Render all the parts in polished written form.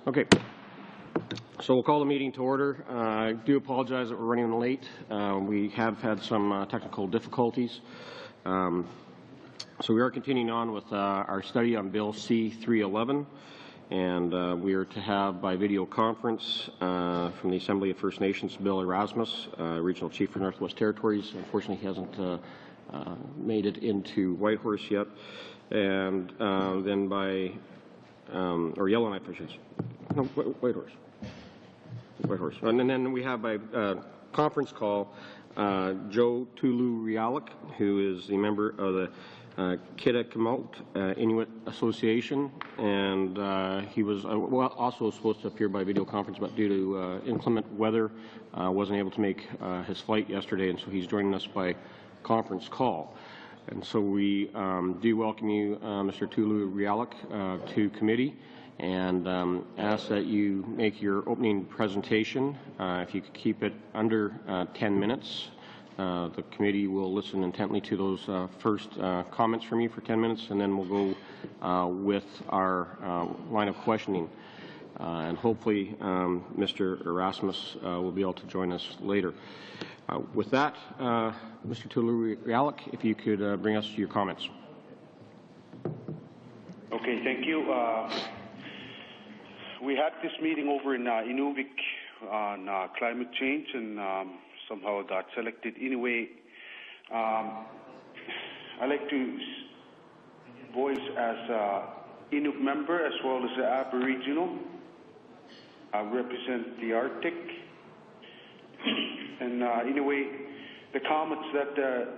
Okay, so we'll call the meeting to order. I do apologize that we're running late. We have had some technical difficulties. So we are continuing on with our study on Bill C-311, and we are to have by video conference from the Assembly of First Nations, Bill Erasmus, Regional Chief for Northwest Territories. Unfortunately, he hasn't made it into Whitehorse yet. And then by, or Yellowknife, I should say. No, Whitehorse. Whitehorse. And then we have by conference call Joe Tulu-Rialik, who is the member of the Kitikamult Inuit Association, and he was also supposed to appear by video conference, but due to inclement weather, wasn't able to make his flight yesterday, and so he's joining us by conference call. And so we do welcome you, Mr. Tulu-Rialik, to committee, and ask that you make your opening presentation. If you could keep it under 10 minutes. The committee will listen intently to those first comments from you for 10 minutes, and then we'll go with our line of questioning. And hopefully Mr. Erasmus will be able to join us later. With that, Mr. Tulu-Rialik, if you could bring us your comments. Okay, thank you. We had this meeting over in Inuvik on climate change, and somehow got selected. Anyway, I like to voice as an Inuk member as well as an Aboriginal. I represent the Arctic. And anyway, the comments that the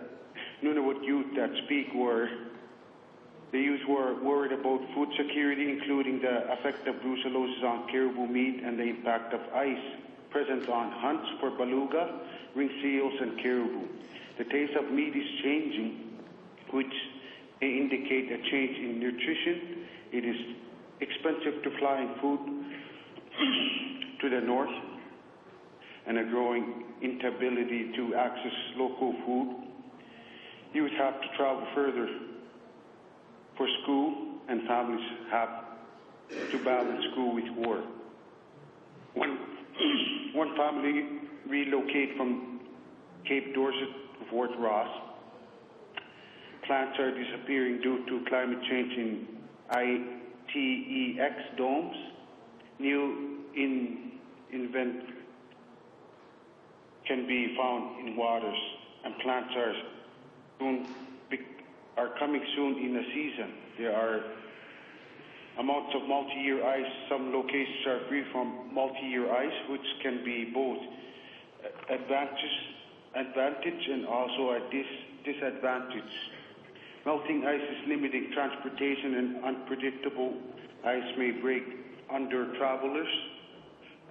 Nunavut youth that speak were, the youth were worried about food security, including the effect of brucellosis on caribou meat and the impact of ice present on hunts for beluga, ring seals, and caribou. The taste of meat is changing, which may indicate a change in nutrition. It is expensive to fly food to the north, and a growing inability to access local food. You would have to travel further for school, and families have to balance school with work. One family relocated from Cape Dorset to Fort Ross. Plants are disappearing due to climate change in ITEX domes. New invent can be found in waters, and plants are coming soon in the season. There are amounts of multi-year ice. Some locations are free from multi-year ice, which can be both advantage and also a disadvantage. Melting ice is limiting transportation, and unpredictable ice may break under travelers.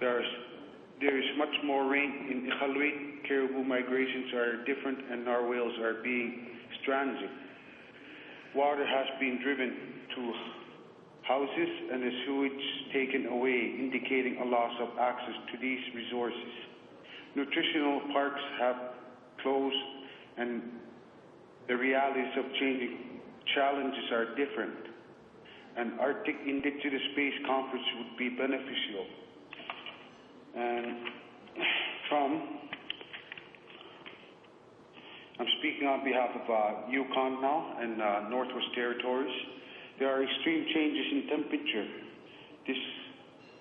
There is much more rain in Iqaluit. Caribou migrations are different, and narwhals are being stranded. Water has been driven to houses and the sewage taken away, indicating a loss of access to these resources. Nutritional parks have closed, and the realities of changing challenges are different. An Arctic Indigenous Space Conference would be beneficial. And I'm speaking on behalf of Yukon now and Northwest Territories. There are extreme changes in temperature. This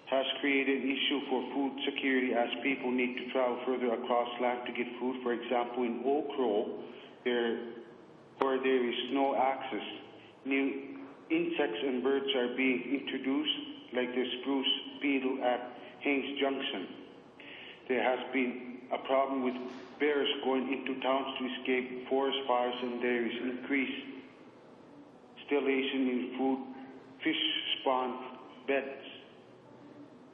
has created an issue for food security as people need to travel further across land to get food. For example, in Oak Row, where there is no access, new insects and birds are being introduced, like the spruce beetle at Haines Junction. There has been a problem with bears going into towns to escape forest fires, and there is increased installation in food, fish spawn beds.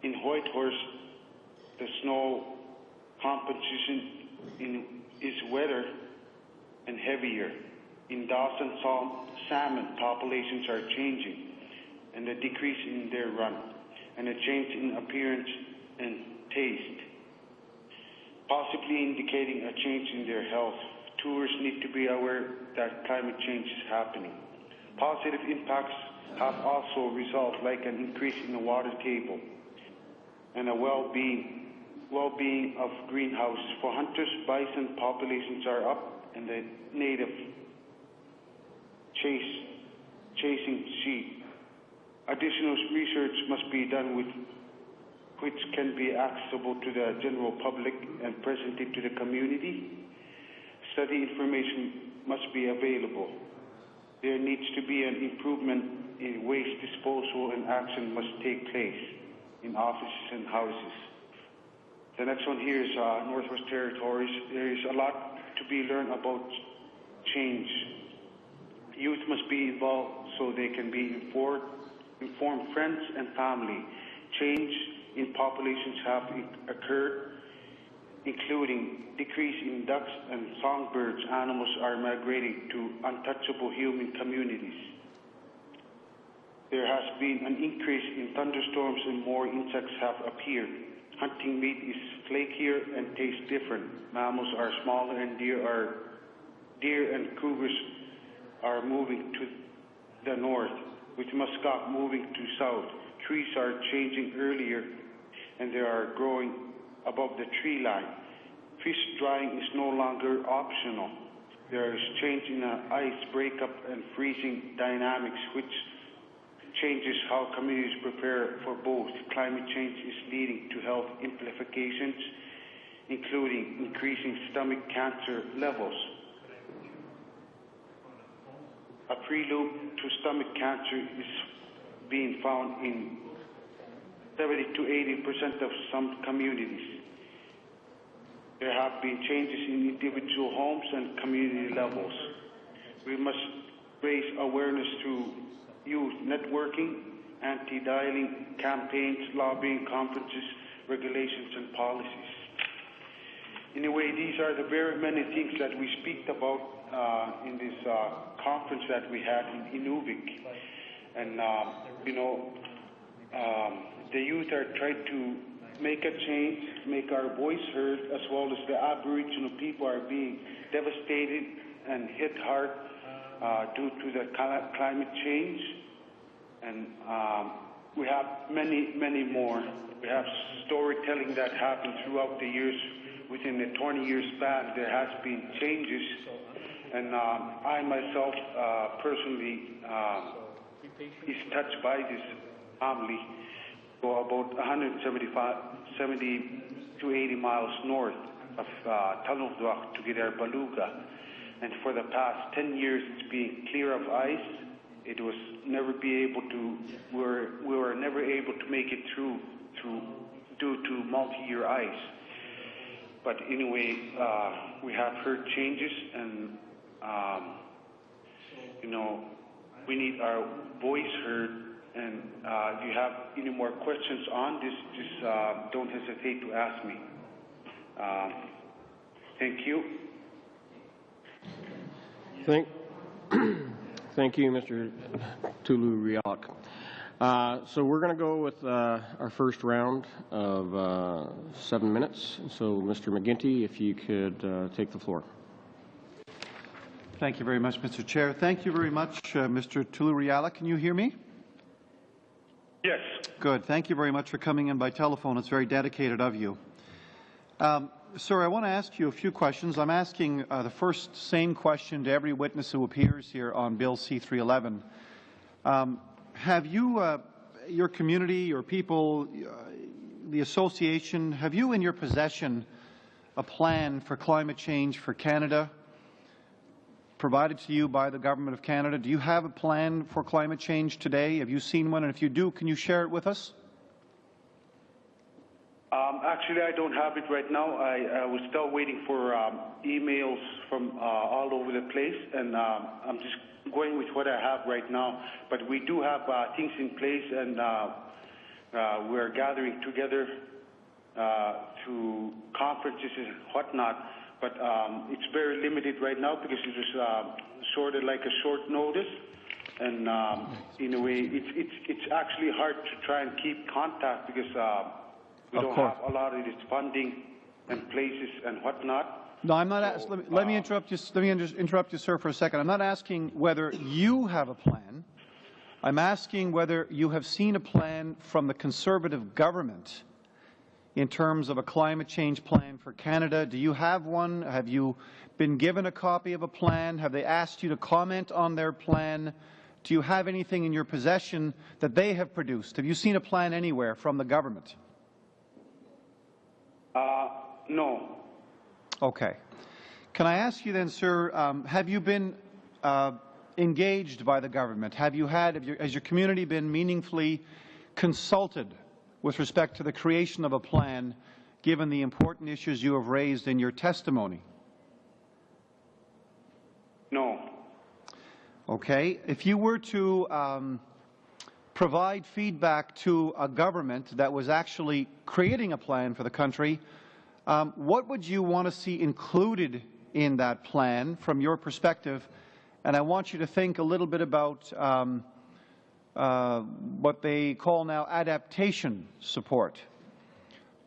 In Whitehorse, the snow composition is wetter and heavier. In Dawson, salmon populations are changing, and a decrease in their run, and a change in appearance and taste, possibly indicating a change in their health. Tourists need to be aware that climate change is happening. Positive impacts have also resulted, like an increase in the water table. and a well-being of greenhouses. For hunters, bison populations are up, and the native chasing sheep. Additional research must be done which can be accessible to the general public and presented to the community. Study information must be available. There needs to be an improvement in waste disposal, and action must take place in offices and houses. The next one here is Northwest Territories. There is a lot to be learned about change. Youth must be involved so they can be informed friends and family. Change in populations have occurred, including decrease in ducks and songbirds. Animals are migrating to untouchable human communities. There has been an increase in thunderstorms and more insects have appeared. Hunting meat is flakier and tastes different. Mammals are smaller, and deer and cougars are moving to the north, with muskox moving to south. Trees are changing earlier, and they are growing above the tree line. Fish drying is no longer optional. There is change in ice breakup and freezing dynamics, which changes how communities prepare for both. Climate change is leading to health implications, including increasing stomach cancer levels. A prelude to stomach cancer is being found in 70 to 80% of some communities. There have been changes in individual homes and community levels. We must raise awareness through youth networking, anti-dialing campaigns, lobbying conferences, regulations, and policies. In a way, these are the very many things that we speak about in this conference that we had in ENVI. And, the youth are trying to make a change, make our voice heard, as well as the Aboriginal people are being devastated and hit hard due to the climate change. And we have many, many more. We have storytelling that happened throughout the years. Within the 20 years span, there has been changes. And I myself personally is touched by this family. Go about 70 to 80 miles north of Talnuvdwak to get our Beluga. And for the past 10 years, it's been clear of ice. It was never be able to, we were never able to make it through due to multi-year ice. But anyway, we have heard changes, and we need our voice heard. And if you have any more questions on this, just don't hesitate to ask me. Thank you. Thank you, Mr. Tulu Rialak. So we're going to go with our first round of 7 minutes. So, Mr. McGinty, if you could take the floor. Thank you very much, Mr. Chair. Thank you very much, Mr. Tulu Rialak. Can you hear me? Yes. Good. Thank you very much for coming in by telephone. It's very dedicated of you. Sir, I want to ask you a few questions. I'm asking the first same question to every witness who appears here on Bill C-311. Have you, your community, your people, the association, have you in your possession a plan for climate change for Canada provided to you by the Government of Canada? Do you have a plan for climate change today? Have you seen one? And if you do, can you share it with us? Actually, I don't have it right now. I was still waiting for emails from all over the place, and I'm just going with what I have right now. But we do have things in place, and we're gathering together to conferences and whatnot. But it's very limited right now because it was sort of like a short notice, and in a way, it's actually hard to try and keep contact because we don't have a lot of this funding and places and whatnot. No, I'm not. So, let me interrupt you. Let me interrupt you, sir, for a second. I'm not asking whether you have a plan. I'm asking whether you have seen a plan from the Conservative government in terms of a climate change plan for Canada. Do you have one? Have you been given a copy of a plan? Have they asked you to comment on their plan? Do you have anything in your possession that they have produced? Have you seen a plan anywhere from the government? No. Okay. Can I ask you then, sir, have you been engaged by the government? Has your community been meaningfully consulted with respect to the creation of a plan, given the important issues you have raised in your testimony? No. Okay. If you were to provide feedback to a government that was actually creating a plan for the country, what would you want to see included in that plan from your perspective? And I want you to think a little bit about what they call now adaptation support.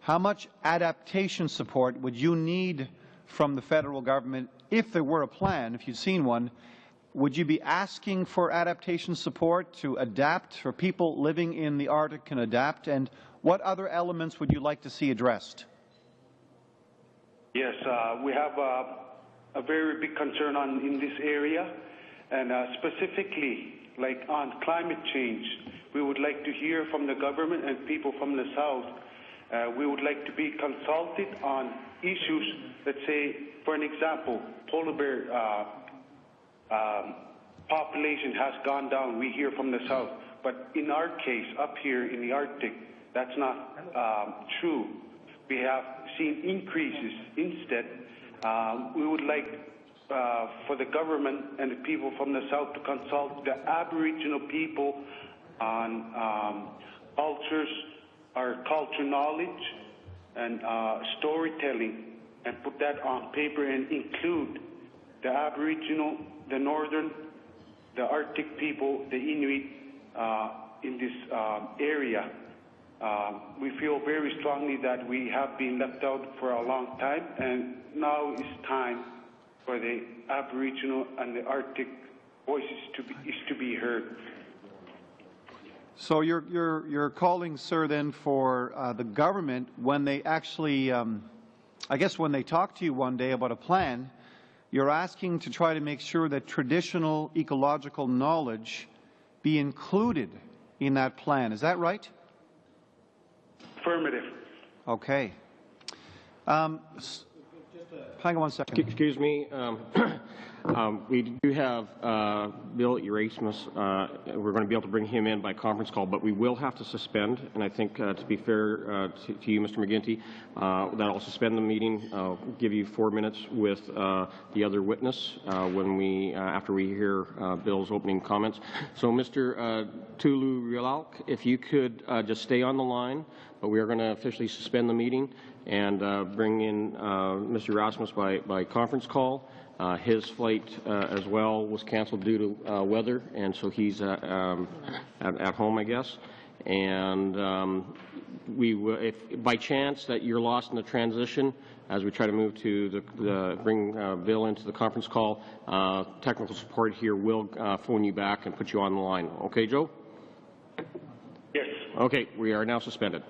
How much adaptation support would you need from the federal government if there were a plan, if you'd seen one? Would you be asking for adaptation support to adapt, for people living in the Arctic can adapt? And what other elements would you like to see addressed? Yes, we have a very big concern in this area, and specifically, like on climate change, we would like to hear from the government and people from the South. We would like to be consulted on issues. Let's say, for an example, polar bear population has gone down. We hear from the South, but in our case, up here in the Arctic, that's not true. We have seen increases. Instead, we would like for the government and the people from the South to consult the Aboriginal people on cultures, our culture knowledge, and storytelling, and put that on paper and include the Aboriginal, the Northern, the Arctic people, the Inuit in this area. We feel very strongly that we have been left out for a long time, and now is time for the Aboriginal and the Arctic voices to be heard. So you're calling, sir, then for the government, when they actually, I guess when they talk to you one day about a plan, you're asking to try to make sure that traditional ecological knowledge be included in that plan. Is that right? Affirmative. Okay. Hang on one second. Excuse me. We do have Bill Erasmus. We're going to be able to bring him in by conference call, but we will have to suspend. And I think, to be fair to you, Mr. McGuinty, that I'll suspend the meeting. I'll give you 4 minutes with the other witness after we hear Bill's opening comments. So, Mr. Tulu-Rilalk, if you could just stay on the line, but we are going to officially suspend the meeting and bring in Mr. Erasmus by conference call. His flight as well was canceled due to weather, and so he's at home, I guess. And if by chance that you're lost in the transition, as we try to move to bring Bill into the conference call, technical support here will phone you back and put you on the line. Okay, Joe? Yes. Okay, we are now suspended.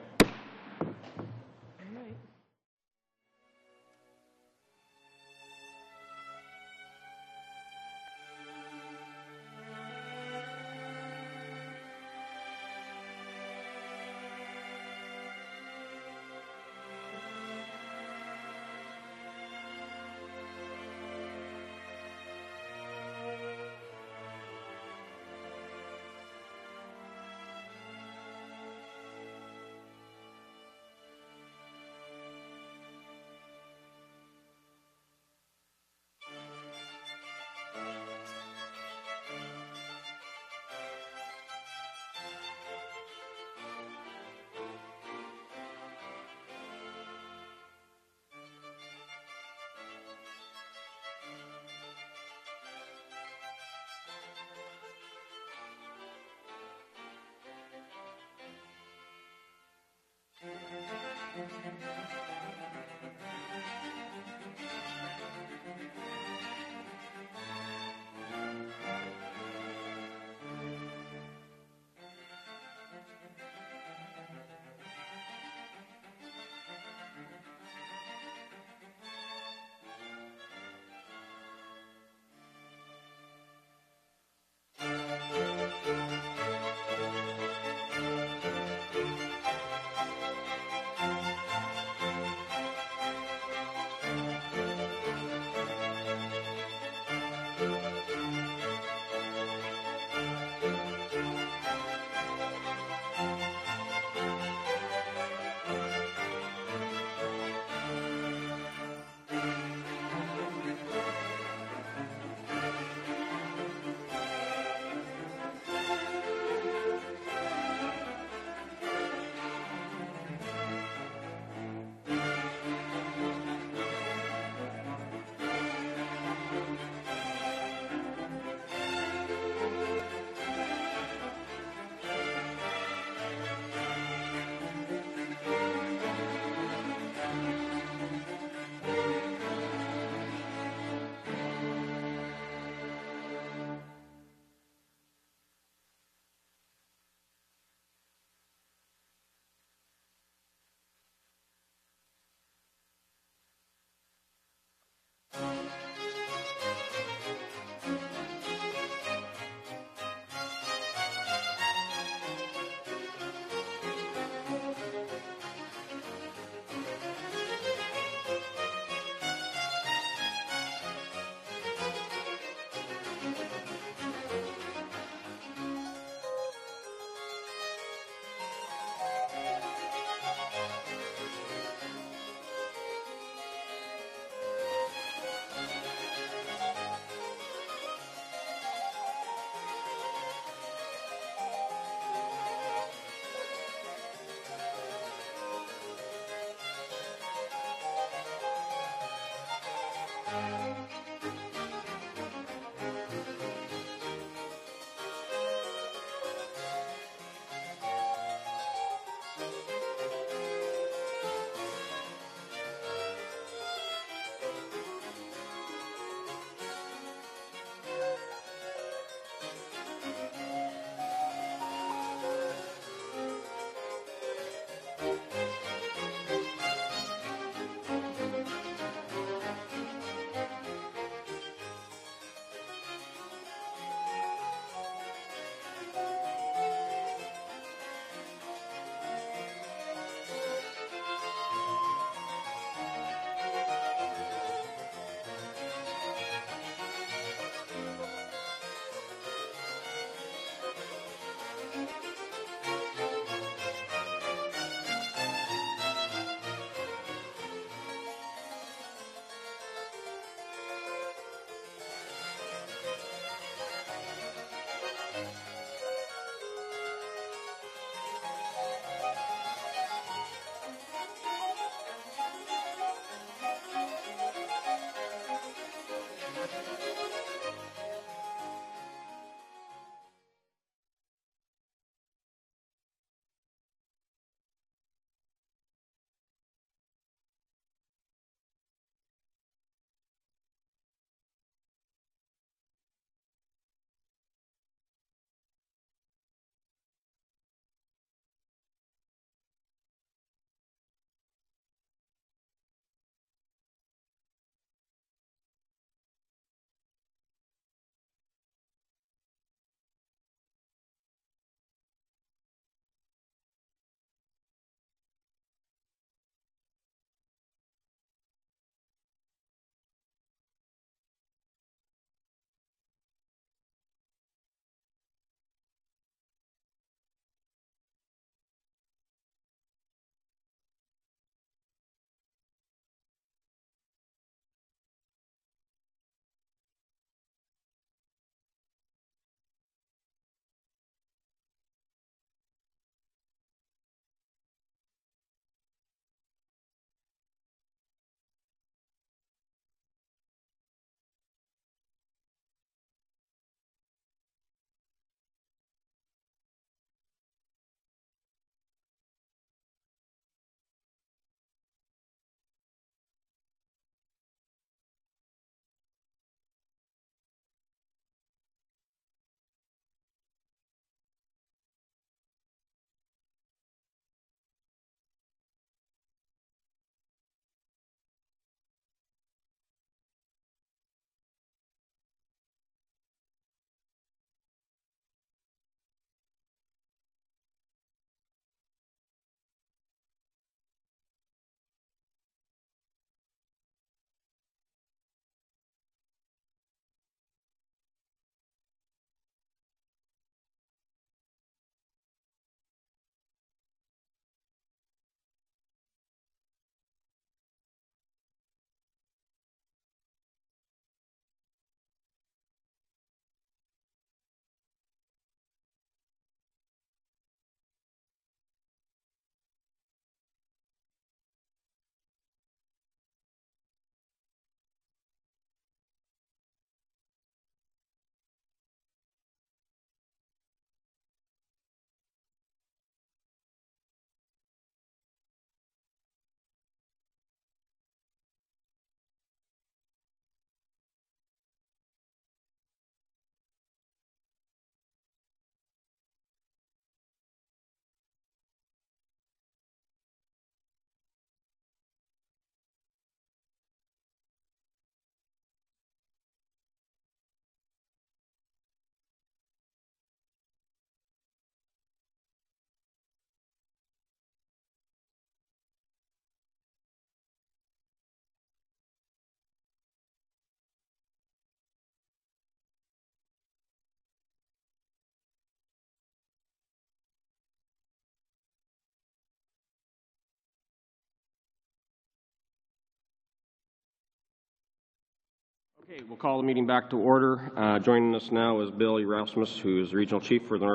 Okay, we'll call the meeting back to order. Joining us now is Bill Erasmus, who's the Regional Chief for the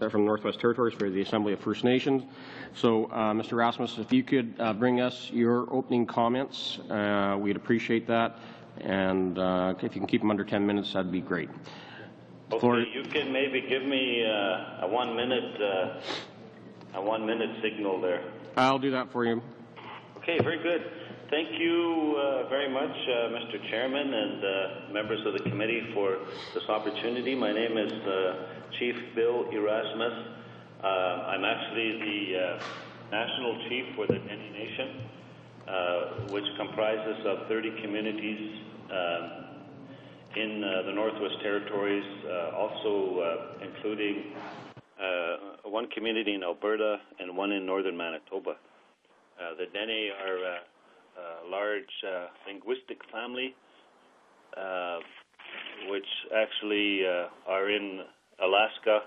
from the Northwest Territories for the Assembly of First Nations. So, Mr. Erasmus, if you could bring us your opening comments, we'd appreciate that. And if you can keep them under 10 minutes, that'd be great. Okay, you can maybe give me a 1 minute signal there. I'll do that for you. Okay, very good. Thank you very much, Mr. Chairman and members of the committee for this opportunity. My name is Chief Bill Erasmus. I'm actually the National Chief for the Dene Nation, which comprises of 30 communities in the Northwest Territories, also including one community in Alberta and one in northern Manitoba. The Dene are a large linguistic family, which actually are in Alaska,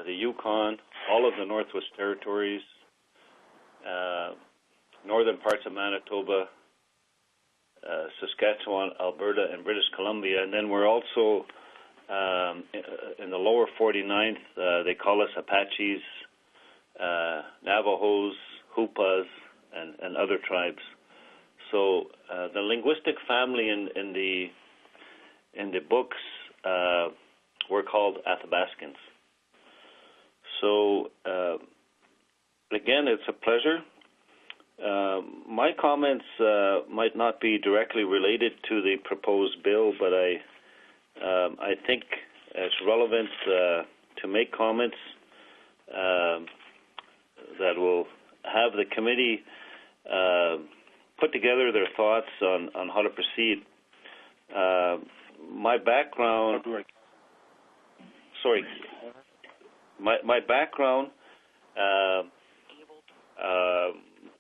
the Yukon, all of the Northwest Territories, northern parts of Manitoba, Saskatchewan, Alberta, and British Columbia. And then we're also in the lower 49th, they call us Apaches, Navajos, Hupas, and other tribes. So the linguistic family in the books were called Athabascans. So again, it's a pleasure. My comments might not be directly related to the proposed bill, but I think it's relevant to make comments that will have the committee put together their thoughts on how to proceed. My background,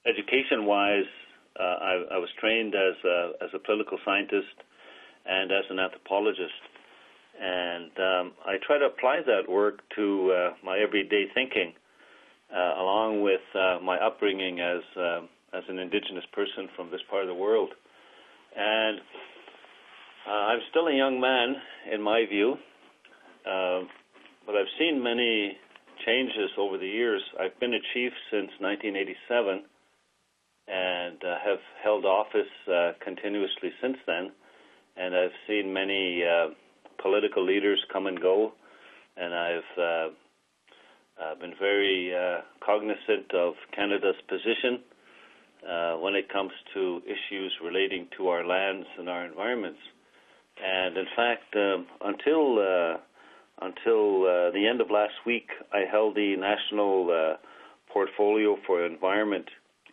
education-wise, I was trained as a political scientist and as an anthropologist, and I try to apply that work to my everyday thinking, along with my upbringing as an Indigenous person from this part of the world. And I'm still a young man, in my view, but I've seen many changes over the years. I've been a chief since 1987 and have held office continuously since then. And I've seen many political leaders come and go, and I've been very cognizant of Canada's position when it comes to issues relating to our lands and our environments. And in fact, until the end of last week, I held the national portfolio for environment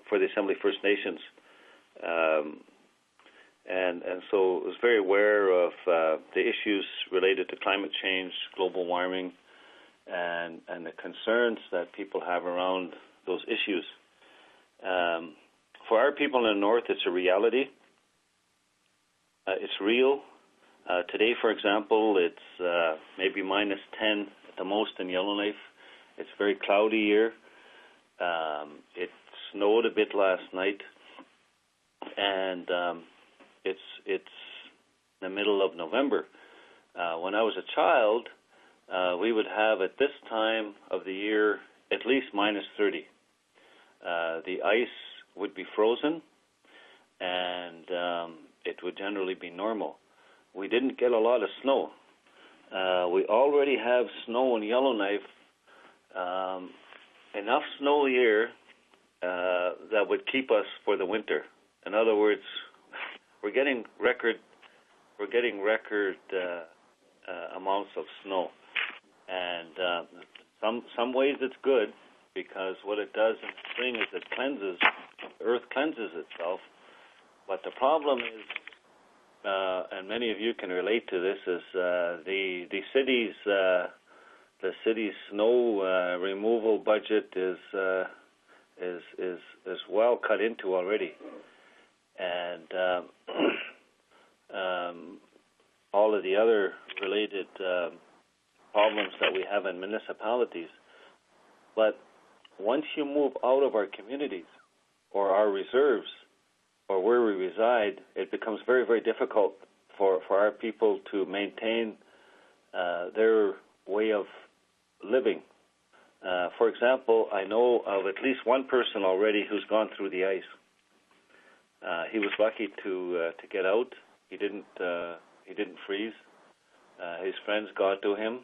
for the Assembly First Nations, and so I was very aware of the issues related to climate change, global warming, and the concerns that people have around those issues. For our people in the North, it's a reality. It's real. Today, for example, it's maybe minus 10 at the most in Yellowknife. It's very cloudy here. It snowed a bit last night, and it's the middle of November. When I was a child, we would have at this time of the year at least minus 30. The ice would be frozen, and it would generally be normal. We didn't get a lot of snow. We already have snow in Yellowknife, enough snow here that would keep us for the winter. In other words, we're getting record amounts of snow, and some ways it's good because what it does in the spring is the earth cleanses itself. But the problem is, and many of you can relate to this, is the city's snow removal budget is well cut into already, and all of the other related problems that we have in municipalities. But once you move out of our communities or our reserves or where we reside, it becomes very, very difficult for our people to maintain their way of living. For example, I know of at least one person already who's gone through the ice. He was lucky to get out. He didn't freeze. His friends got to him,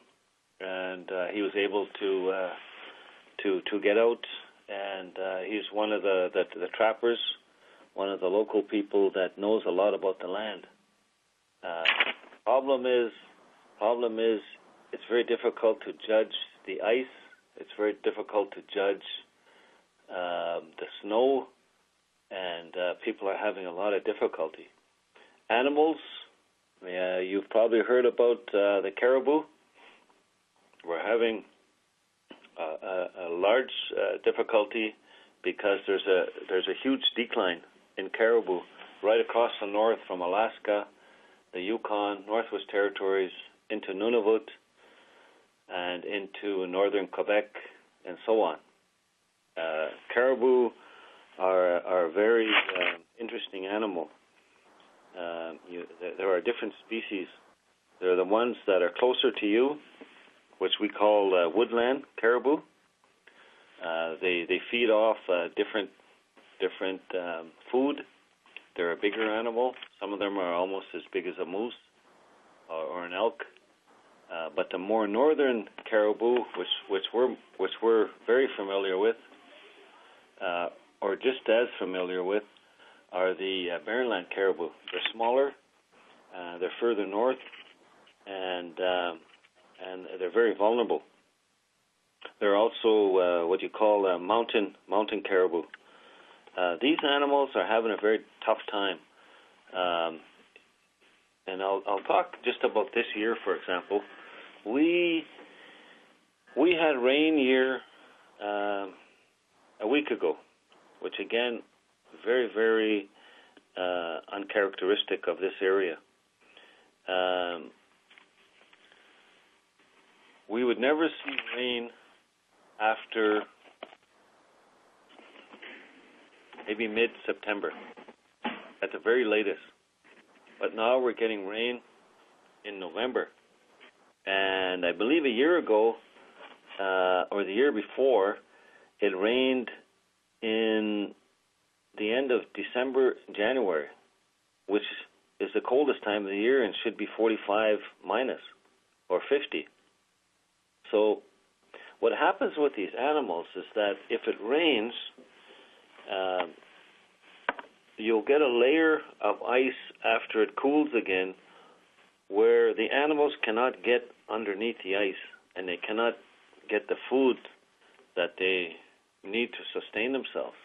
and he was able to get out. And he's one of the trappers, one of the local people that knows a lot about the land. Problem is, it's very difficult to judge the ice. It's very difficult to judge the snow, and people are having a lot of difficulty. Animals, you've probably heard about the caribou. We're having a large difficulty because there's a huge decline in caribou right across the north from Alaska, the Yukon, Northwest Territories, into Nunavut, and into northern Quebec, and so on. Caribou are a very interesting animal. There are different species. There are the ones that are closer to you, which we call woodland caribou. They feed off different food. They're a bigger animal. Some of them are almost as big as a moose or an elk. But the more northern caribou, which we're very familiar with, or just as familiar with, are the Barrenland caribou. They're smaller, they're further north, and they're very vulnerable. They're also what you call mountain caribou. These animals are having a very tough time. And I'll talk just about this year, for example. We had rain here a week ago, which again, very, very uncharacteristic of this area. We would never see rain after maybe mid-September, at the very latest. But now we're getting rain in November. And I believe a year ago, or the year before, it rained in the end of December, January, which is the coldest time of the year and should be 45 minus or 50. So what happens with these animals is that if it rains, you'll get a layer of ice after it cools again where the animals cannot get underneath the ice and they cannot get the food that they need to sustain themselves.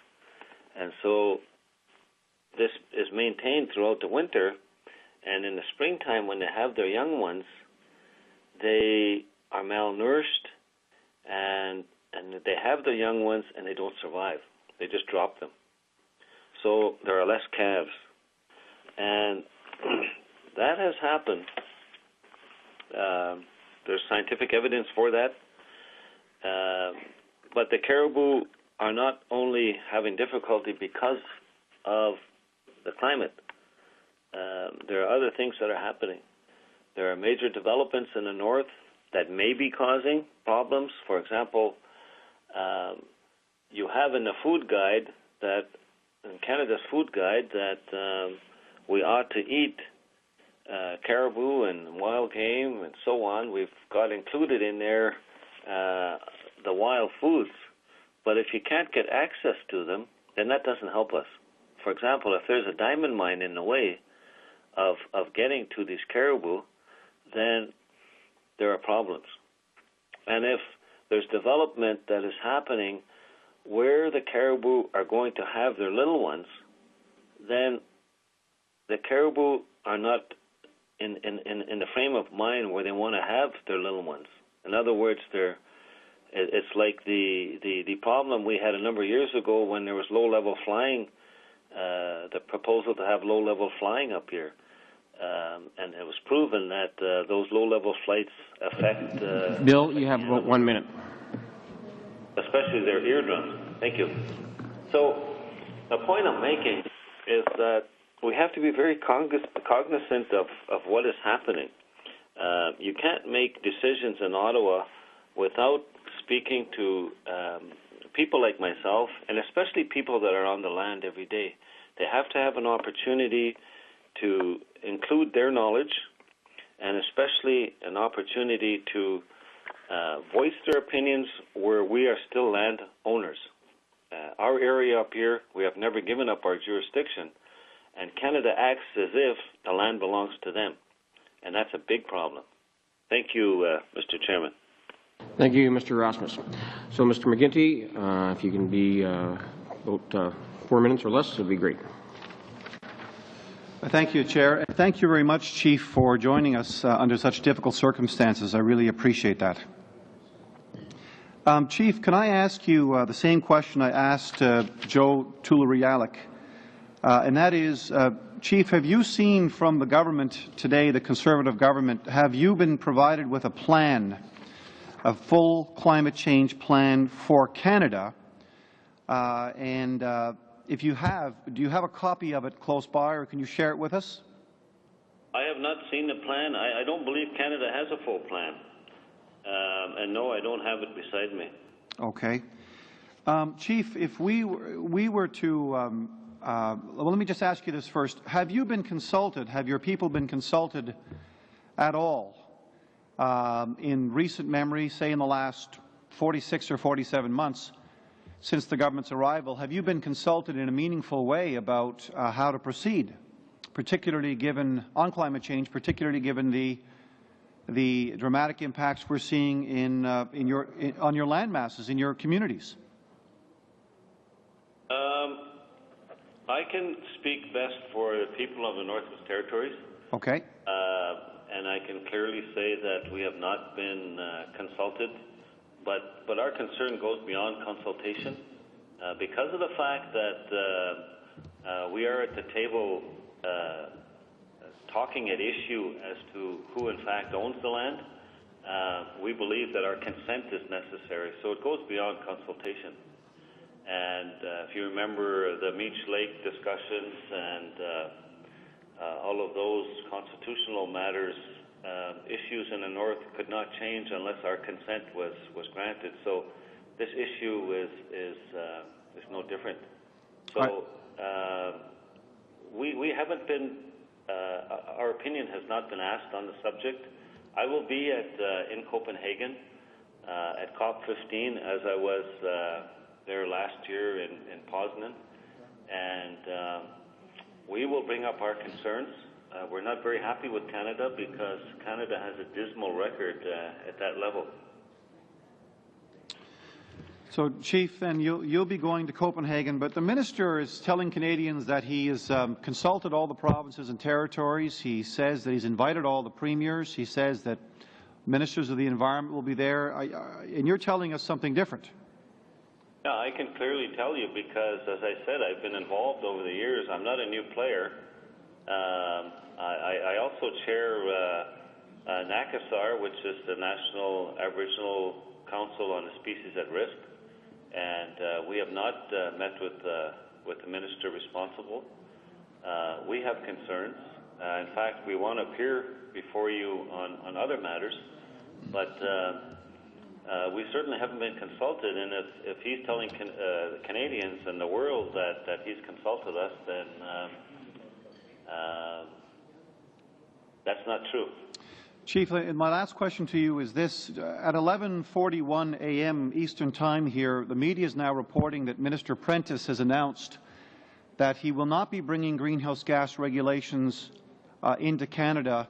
And so this is maintained throughout the winter, and in the springtime when they have their young ones, they are malnourished and they have their young ones and they don't survive. They just drop them. So there are less calves. And that has happened. There's scientific evidence for that. But the caribou are not only having difficulty because of the climate. There are other things that are happening. There are major developments in the north that may be causing problems. For example, you have in the food guide that, in Canada's food guide, that we ought to eat caribou and wild game and so on. We've got included in there the wild foods. But if you can't get access to them, then that doesn't help us. For example, if there's a diamond mine in the way of getting to these caribou, then there are problems. And if there's development that is happening where the caribou are going to have their little ones, then the caribou are not in the frame of mind where they want to have their little ones. In other words, it's like the problem we had a number of years ago when there was low-level flying, the proposal to have low-level flying up here. And it was proven that those low-level flights affect... Bill, you have about 1 minute. Especially their eardrums. Thank you. So the point I'm making is that we have to be very cognizant of what is happening. You can't make decisions in Ottawa without speaking to people like myself, and especially people that are on the land every day. They have to have an opportunity to include their knowledge, and especially an opportunity to voice their opinions where we are still land owners. Our area up here, we have never given up our jurisdiction, and Canada acts as if the land belongs to them, and that's a big problem. Thank you, Mr. Chairman. Thank you, Mr. Rasmus. So, Mr. McGuinty, if you can be about 4 minutes or less, it would be great. Thank you, Chair. And thank you very much, Chief, for joining us under such difficult circumstances. I really appreciate that. Chief, can I ask you the same question I asked Joe Tularialek? And that is, Chief, have you seen from the government today, the Conservative government, have you been provided with a plan, a full climate change plan for Canada? If you have, do you have a copy of it close by, or can you share it with us? I have not seen the plan. I don't believe Canada has a full plan. And no, I don't have it beside me. Okay. Chief, if we were to, well, let me just ask you this first. Have you been consulted, have your people been consulted at all in recent memory, say in the last 46 or 47 months, since the government's arrival? Have you been consulted in a meaningful way about how to proceed, particularly given, on climate change, particularly given the dramatic impacts we're seeing on your land masses, in your communities? I can speak best for the people of the Northwest Territories. Okay. And I can clearly say that we have not been consulted. But our concern goes beyond consultation because of the fact that we are at the table talking at issue as to who in fact owns the land. We believe that our consent is necessary, so it goes beyond consultation. And if you remember the Meech Lake discussions and all of those constitutional matters, issues in the North could not change unless our consent was granted. So this issue is no different. So we haven't been, our opinion has not been asked on the subject. I will be in Copenhagen at COP15 as I was there last year in Poznan, and we will bring up our concerns. We're not very happy with Canada because Canada has a dismal record at that level. So, Chief, then you'll be going to Copenhagen, but the minister is telling Canadians that he has consulted all the provinces and territories. He says that he's invited all the premiers. He says that ministers of the environment will be there, and you're telling us something different. Yeah, I can clearly tell you because, as I said, I've been involved over the years. I'm not a new player. I also chair NACASAR, which is the National Aboriginal Council on the Species at Risk, and we have not met with the minister responsible. We have concerns. In fact, we want to appear before you on other matters, but we certainly haven't been consulted, and if he's telling Canadians and the world that he's consulted us, then that's not true. Chief, my last question to you is this. At 11:41 a.m. Eastern Time here, the media is now reporting that Minister Prentice has announced that he will not be bringing greenhouse gas regulations into Canada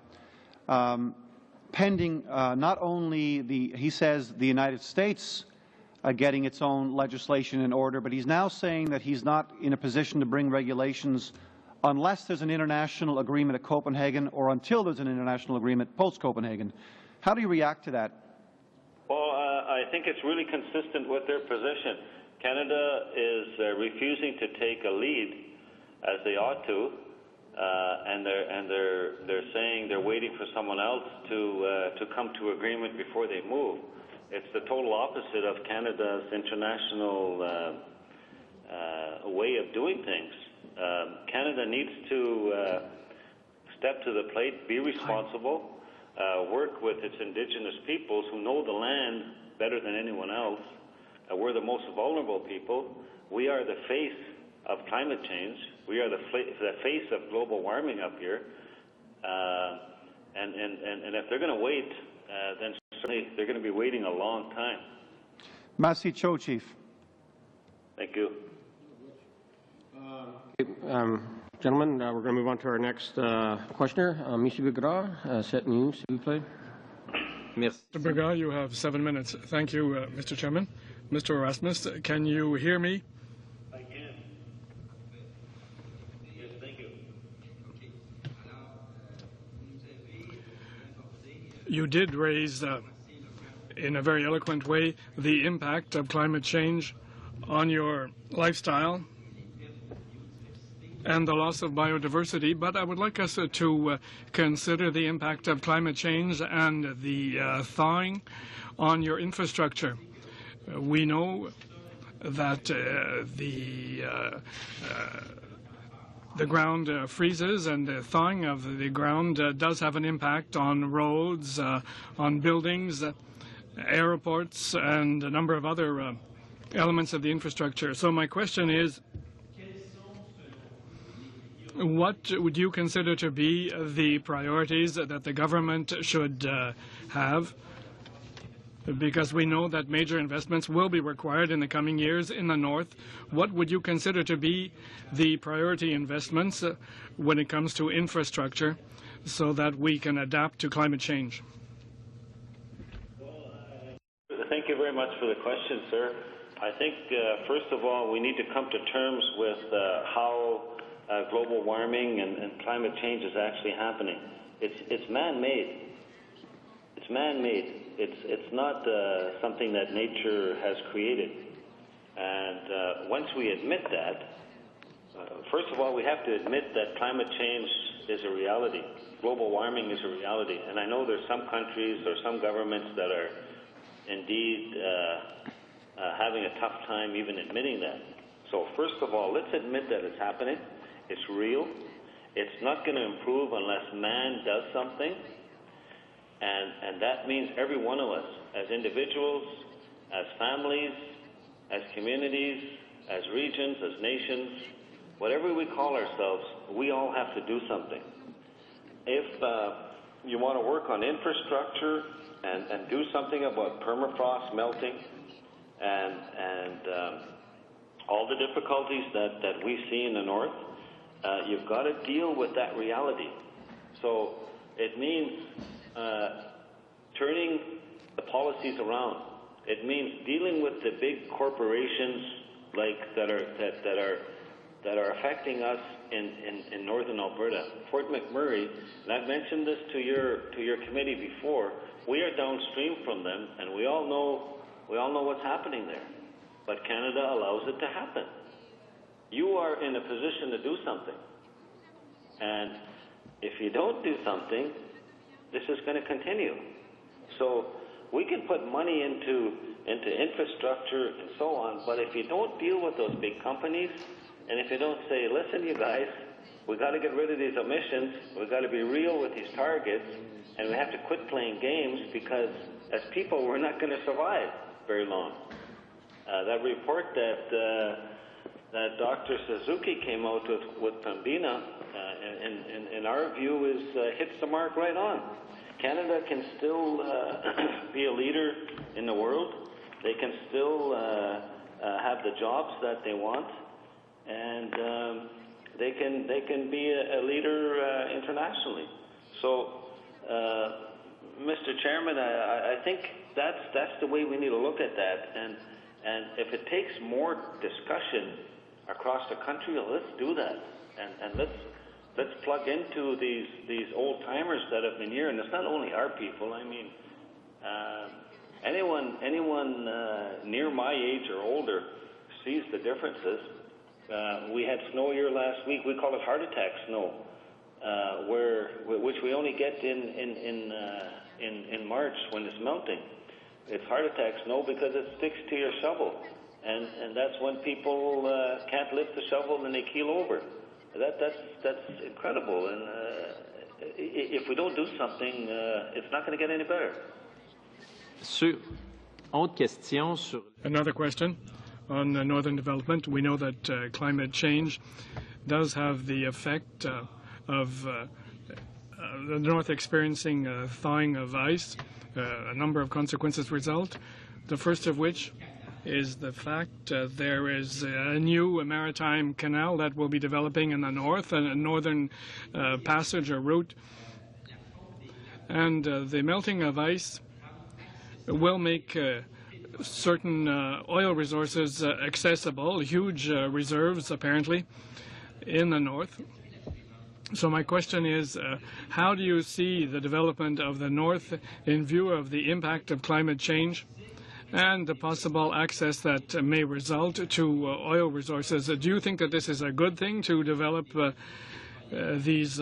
pending not only he says, the United States getting its own legislation in order, but he's now saying that he's not in a position to bring regulations unless there's an international agreement at Copenhagen or until there's an international agreement post-Copenhagen. How do you react to that? Well, I think it's really consistent with their position. Canada is refusing to take a lead as they ought to, and they're saying they're waiting for someone else to come to agreement before they move. It's the total opposite of Canada's international way of doing things. Canada needs to step to the plate, be responsible, work with its indigenous peoples who know the land better than anyone else. We're the most vulnerable people. We are the face of climate change. We are the face of global warming up here. And if they're going to wait, then certainly they're going to be waiting a long time. Merci, Cho, Chief. Thank you. Gentlemen, we're going to move on to our next questioner. Monsieur Begrat, 7 News, s'il vous plaît. Mr. Begrat, you have 7 minutes. Thank you, Mr. Chairman. Mr. Erasmus, can you hear me? I can. Yes, thank you. You did raise, in a very eloquent way, the impact of climate change on your lifestyle and the loss of biodiversity, but I would like us to consider the impact of climate change and the thawing on your infrastructure. We know that the ground freezes, and the thawing of the ground does have an impact on roads, on buildings, airports, and a number of other elements of the infrastructure. So my question is, what would you consider to be the priorities that the government should have? Because we know that major investments will be required in the coming years in the north. What would you consider to be the priority investments when it comes to infrastructure so that we can adapt to climate change? Thank you very much for the question, sir. I think, first of all, we need to come to terms with how global warming and climate change is actually happening. It's man-made. It's man-made. It's not something that nature has created. And once we admit that, first of all, we have to admit that climate change is a reality. Global warming is a reality. And I know there's some countries or some governments that are indeed having a tough time even admitting that. So first of all, let's admit that it's happening. It's real. It's not going to improve unless man does something. And that means every one of us, as individuals, as families, as communities, as regions, as nations, whatever we call ourselves, we all have to do something. If you want to work on infrastructure and do something about permafrost melting and all the difficulties that we see in the north, you've got to deal with that reality. So it means turning the policies around. It means dealing with the big corporations that are affecting us in northern Alberta. Fort McMurray, and I've mentioned this to your committee before. We are downstream from them, and we all know what's happening there. But Canada allows it to happen. You are in a position to do something, and if you don't do something, this is going to continue. So we can put money into infrastructure and so on, but if you don't deal with those big companies, and if you don't say, listen, you guys, we got to get rid of these emissions, we got to be real with these targets, and we have to quit playing games, because as people, we're not going to survive very long. That report that Dr. Suzuki came out with Pembina, in our view, hits the mark right on. Canada can still be a leader in the world. They can still have the jobs that they want, and they can be a leader internationally. So, Mr. Chairman, I think that's the way we need to look at that. And if it takes more discussion across the country, let's do that. And let's plug into these old timers that have been here. And it's not only our people. I mean, anyone near my age or older sees the differences. We had snow here last week. We call it heart attack snow, which we only get in March when it's melting. It's heart attack snow because it sticks to your shovel, and that's when people can't lift the shovel and they keel over. That's incredible. And if we don't do something, it's not going to get any better. Autre question sur... Another question on northern development. We know that climate change does have the effect of the north experiencing thawing of ice. A number of consequences result, the first of which is the fact there is a new maritime canal that will be developing in the north, a northern passage or route. And the melting of ice will make certain oil resources accessible, huge reserves apparently in the north. So my question is, how do you see the development of the north in view of the impact of climate change and the possible access that may result to oil resources? Do you think that this is a good thing to develop these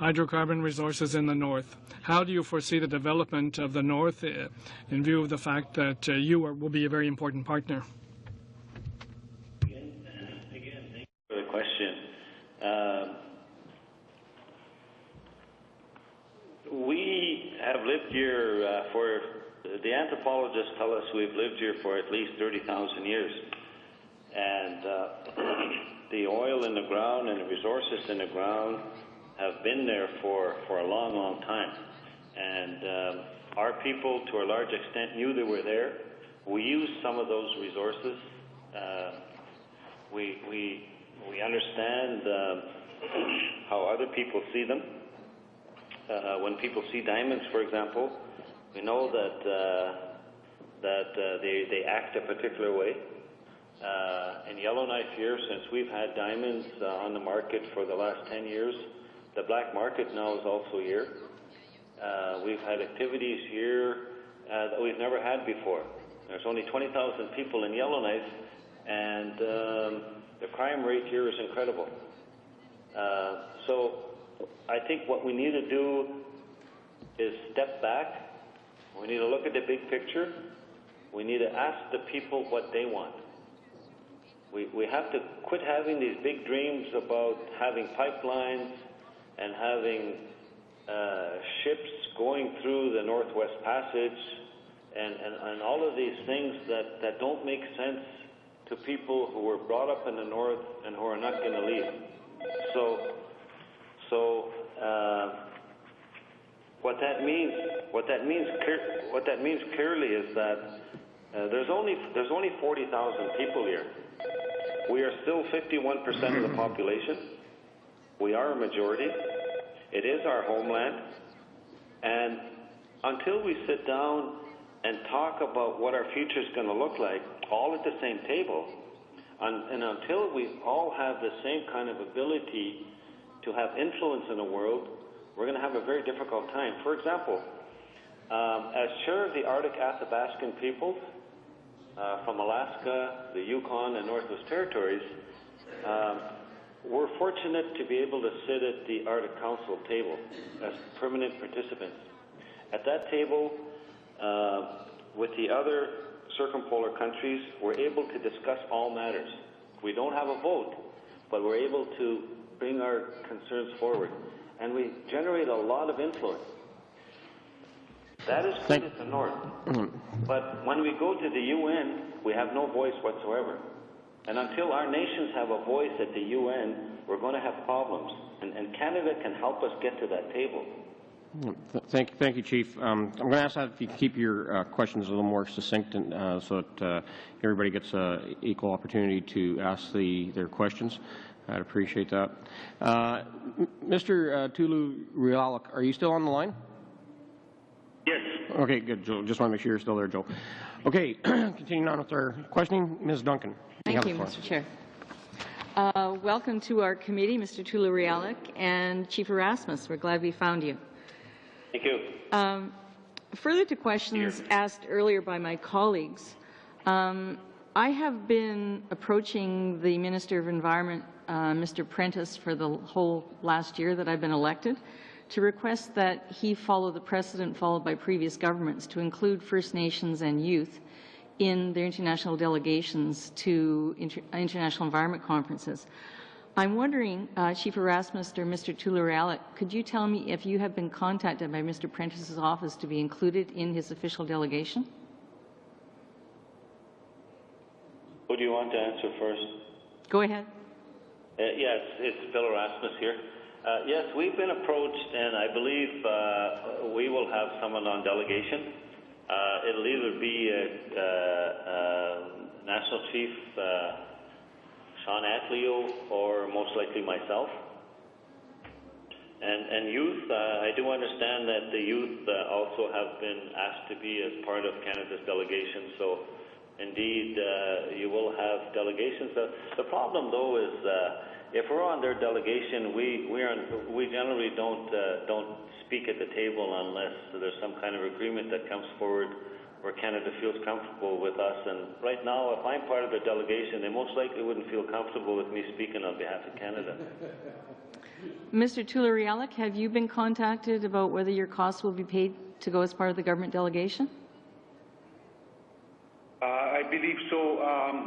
hydrocarbon resources in the north? How do you foresee the development of the north in view of the fact that you will be a very important partner? Again, thank you for the question. We have lived here for, the anthropologists tell us we've lived here for at least 30,000 years. And the oil in the ground and the resources in the ground have been there for a long, long time. And our people, to a large extent, knew they were there. We used some of those resources. We understand how other people see them. When people see diamonds, for example, we know that they act a particular way. In Yellowknife here, since we've had diamonds on the market for the last 10 years, the black market now is also here. We've had activities here that we've never had before. There's only 20,000 people in Yellowknife, and the crime rate here is incredible. So I think what we need to do is step back. We need to look at the big picture. We need to ask the people what they want. We have to quit having these big dreams about having pipelines and having ships going through the Northwest Passage and all of these things that don't make sense to people who were brought up in the North and who are not going to leave. So what that means clearly is that there's only 40,000 people here. We are still 51% of the population. We are a majority. It is our homeland. And until we sit down and talk about what our future is going to look like, all at the same table, and until we all have the same kind of ability to have influence in the world, we're going to have a very difficult time. For example, as chair of the Arctic Athabascan peoples, from Alaska, the Yukon, and Northwest Territories, we're fortunate to be able to sit at the Arctic Council table as permanent participants. At that table, with the other circumpolar countries, we're able to discuss all matters. We don't have a vote, but we're able to bring our concerns forward. And we generate a lot of influence. That is good at the North. But when we go to the UN, we have no voice whatsoever. And until our nations have a voice at the UN, we're going to have problems. And Canada can help us get to that table. Thank you, Chief. I'm going to ask that if you keep your questions a little more succinct and, so that everybody gets an equal opportunity to ask their questions. I'd appreciate that. Mr. Tulu Rialik, are you still on the line? Yes. Okay, good, Joel. Just want to make sure you're still there, Joel. Okay, continuing on with our questioning, Ms. Duncan. Thank you, Mr. Chair. Welcome to our committee, Mr. Tulu Rialik and Chief Erasmus. We're glad we found you. Thank you. Further to questions asked earlier by my colleagues, I have been approaching the Minister of Environment, Mr. Prentice, for the whole last year that I've been elected, to request that he follow the precedent followed by previous governments to include First Nations and youth in their international delegations to international environment conferences. I'm wondering, Chief Erasmus or Mr. Tularalek, could you tell me if you have been contacted by Mr. Prentice's office to be included in his official delegation? Who do you want to answer first? Go ahead. Yes, it's Phil Erasmus here. Yes, we've been approached, and I believe we will have someone on delegation. It'll either be National Chief Sean Atleo or most likely myself. And youth, I do understand that the youth also have been asked to be as part of Canada's delegation. So, indeed, you will have delegations. The problem, though, is if we're on their delegation, we generally don't speak at the table unless there's some kind of agreement that comes forward where Canada feels comfortable with us. And right now, if I'm part of the delegation, they most likely wouldn't feel comfortable with me speaking on behalf of Canada. Mr. Tularalek, have you been contacted about whether your costs will be paid to go as part of the government delegation? I believe so. I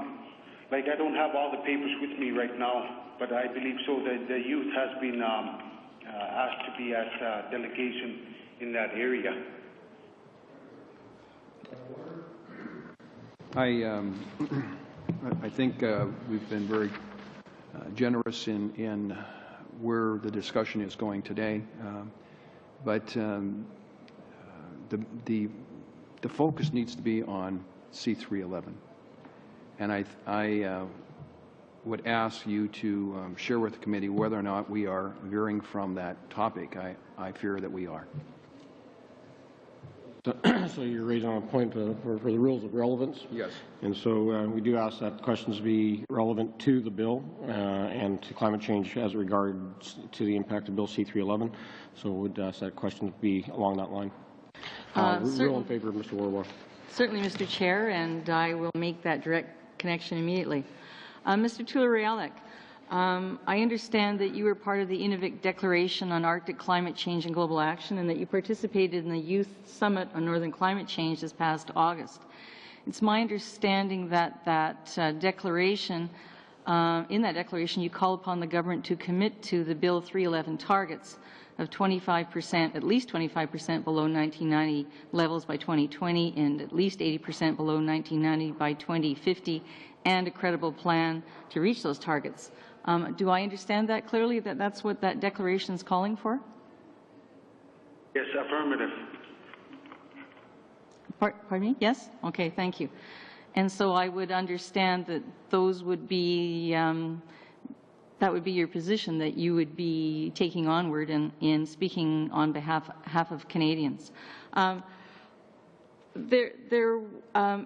don't have all the papers with me right now, but I believe so. The youth has been asked to be at delegation in that area. I think we've been very generous in where the discussion is going today, but the focus needs to be on C311, and I would ask you to share with the committee whether or not we are veering from that topic. I fear that we are. So you're raising a point for the rules of relevance? Yes. And so we do ask that questions be relevant to the bill and to climate change as regards to the impact of Bill C-311. So would ask that questions be along that line. Rule in favor of Mr. Warwa. Certainly, Mr. Chair, and I will make that direct connection immediately. Mr. Tularalek, I understand that you were part of the ENVI Declaration on Arctic Climate Change and Global Action and that you participated in the Youth Summit on Northern Climate Change this past August. It's my understanding that in that declaration you call upon the government to commit to the Bill 311 targets of 25%, at least 25% below 1990 levels by 2020 and at least 80% below 1990 by 2050 and a credible plan to reach those targets. Do I understand that clearly, that that's what that declaration is calling for? Yes, affirmative. Pardon me? Yes? Okay, thank you. And so I would understand that those would be, that would be your position, that you would be taking onward in speaking on behalf of Canadians. There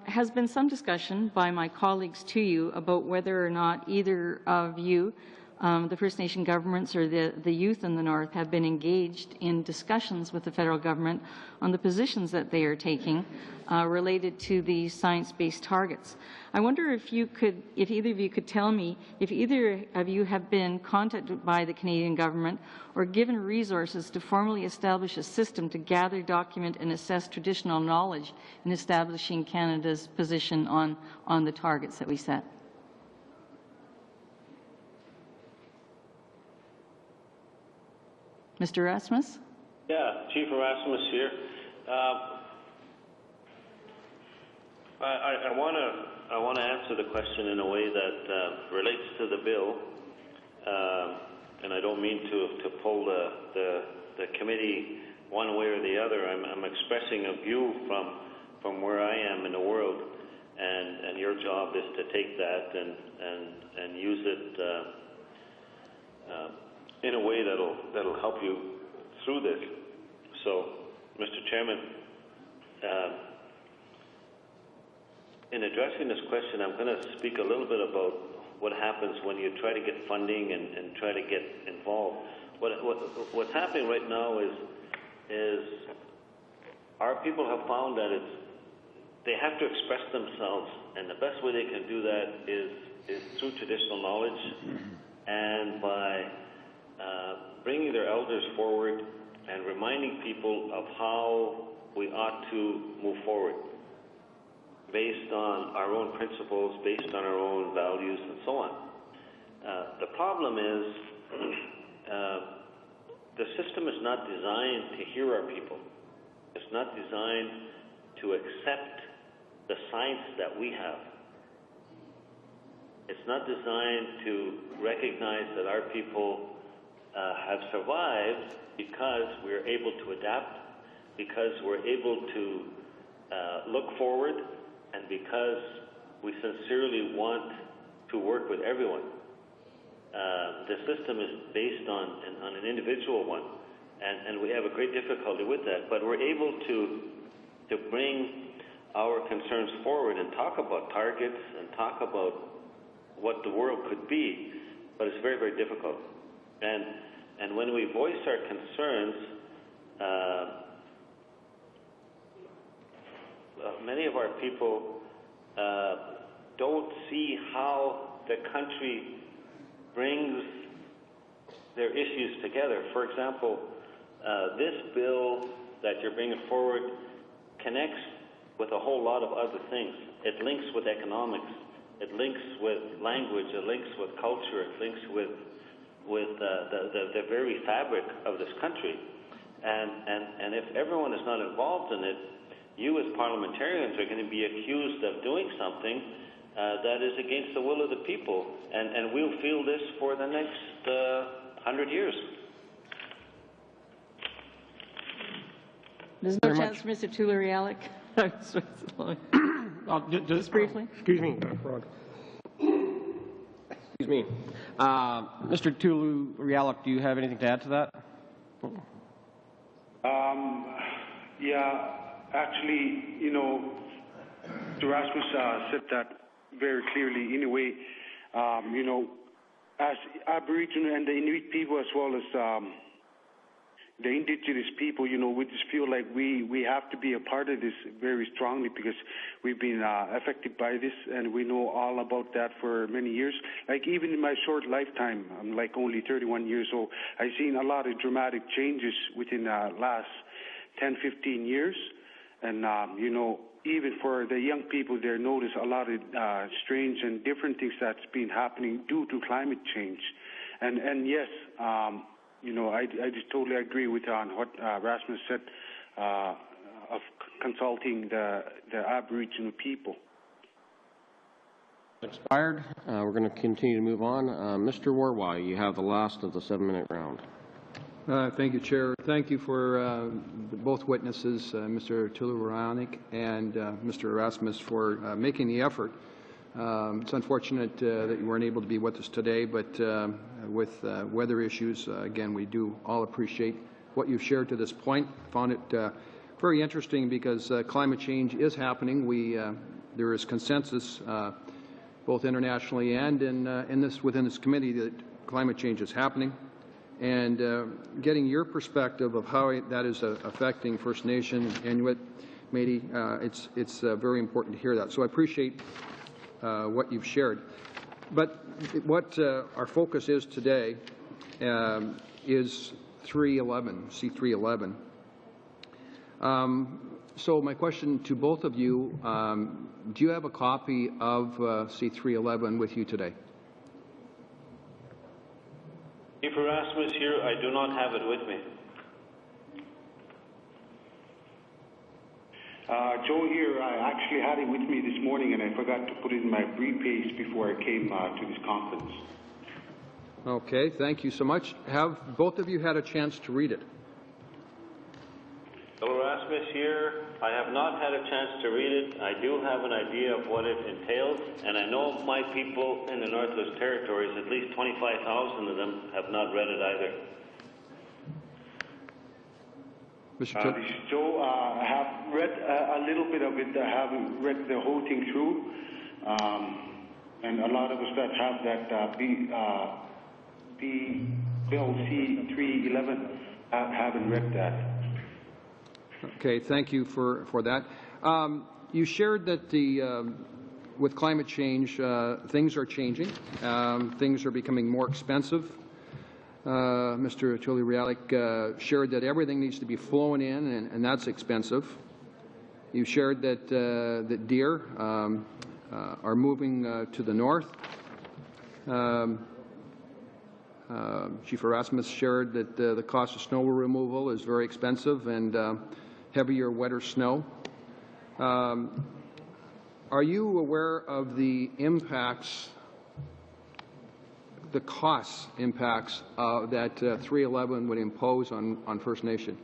has been some discussion by my colleagues to you about whether or not either of you, the First Nation governments or the youth in the North, have been engaged in discussions with the federal government on the positions that they are taking related to the science-based targets. I wonder if either of you could tell me if either of you have been contacted by the Canadian government or given resources to formally establish a system to gather, document, and assess traditional knowledge in establishing Canada's position on the targets that we set. Mr. Erasmus? Yeah, Chief Erasmus here. I want to answer the question in a way that relates to the bill, and I don't mean to pull the committee one way or the other. I'm expressing a view from where I am in the world, and your job is to take that and use it in a way that'll help you through this. So, Mr. Chairman, in addressing this question, I'm going to speak a little bit about what happens when you try to get funding and try to get involved. What's happening right now is our people have found that they have to express themselves, and the best way they can do that is through traditional knowledge and by bringing their elders forward and reminding people of how we ought to move forward based on our own principles, based on our own values, and so on. The problem is the system is not designed to hear our people. It's not designed to accept the science that we have. It's not designed to recognize that our people have survived because we're able to adapt, because we're able to look forward, and because we sincerely want to work with everyone. The system is based on an individual one, and we have a great difficulty with that. But we're able to bring our concerns forward and talk about targets and talk about what the world could be, but it's very, very difficult. And when we voice our concerns, many of our people don't see how the country brings their issues together. For example, this bill that you're bringing forward connects with a whole lot of other things. It links with economics. It links with language. It links with culture. It links with the very fabric of this country. And if everyone is not involved in it, you as parliamentarians are going to be accused of doing something that is against the will of the people. And we'll feel this for the next 100 years. There's no chance for Mr. Tulariallic. Just briefly. Excuse me, Frog. Excuse me. Mr. Tulariallic, do you have anything to add to that? Yeah, actually, you know, Erasmus said that very clearly. Anyway, you know, as Aboriginal and the Inuit people, as well as the indigenous people, you know, we just feel like we have to be a part of this very strongly because we've been affected by this, and we know all about that for many years. Like even in my short lifetime, I'm like only 31 years old, I've seen a lot of dramatic changes within the last 10, 15 years. And, you know, even for the young people, they notice a lot of strange and different things that's been happening due to climate change. And yes, you know, I just totally agree with what Rasmus said of consulting the Aboriginal people. Expired. We're going to continue to move on. Mr. Warwai, you have the last of the 7-minute round. Thank you, Chair. Thank you for both witnesses, Mr. Tulariallic and Mr. Erasmus, for making the effort. It's unfortunate that you weren't able to be with us today, but with weather issues, again, we do all appreciate what you've shared to this point. Found it very interesting because climate change is happening. There is consensus, both internationally and within this committee, that climate change is happening. And getting your perspective of how that is affecting First Nation, Inuit, Métis, it's very important to hear that. So I appreciate what you've shared. But what our focus is today is 311, C311. So my question to both of you, do you have a copy of C311 with you today? If Erasmus here, I do not have it with me. Joe here, I actually had it with me this morning, and I forgot to put it in my briefcase before I came to this conference. Okay, thank you so much. Have both of you had a chance to read it? Erasmus here, I have not had a chance to read it. I do have an idea of what it entails, and I know my people in the Northwest Territories, at least 25,000 of them, have not read it either. Mr. This is Joe. I have read a little bit of it. I haven't read the whole thing through. And a lot of us that have that Bill C-311 haven't read that. Okay, thank you for that. You shared that with climate change, things are changing. Things are becoming more expensive. Mr. Tulariallic shared that everything needs to be flown in, and that's expensive. You shared that that deer are moving to the north. Chief Erasmus shared that the cost of snow removal is very expensive and heavier, wetter snow. Are you aware of the impacts, the cost impacts that 311 would impose on First Nation?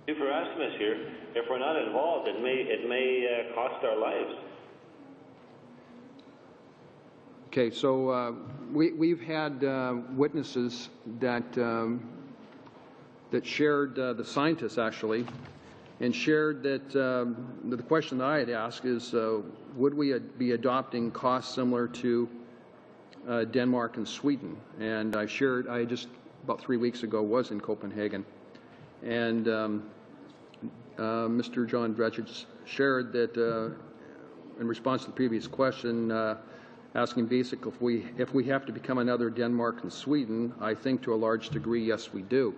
Chief Erasmus here. If we're not involved, it may cost our lives. Okay, so we've had witnesses that shared, the scientists actually, and shared that the question that I had asked is, would we be adopting costs similar to Denmark and Sweden? And I just about 3 weeks ago was in Copenhagen, and Mr. John Dretchage shared that in response to the previous question, asking basically if we have to become another Denmark and Sweden, I think to a large degree, yes, we do.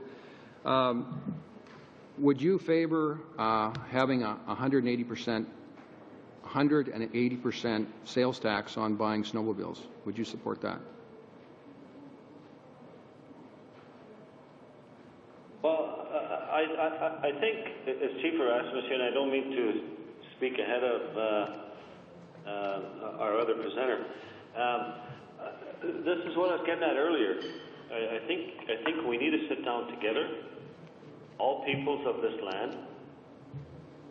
Would you favor having a 180% sales tax on buying snowmobiles? Would you support that? Well, I think, as Chief Erasmus here, and I don't mean to speak ahead of our other presenter, this is what I was getting at earlier. I think we need to sit down together, all peoples of this land,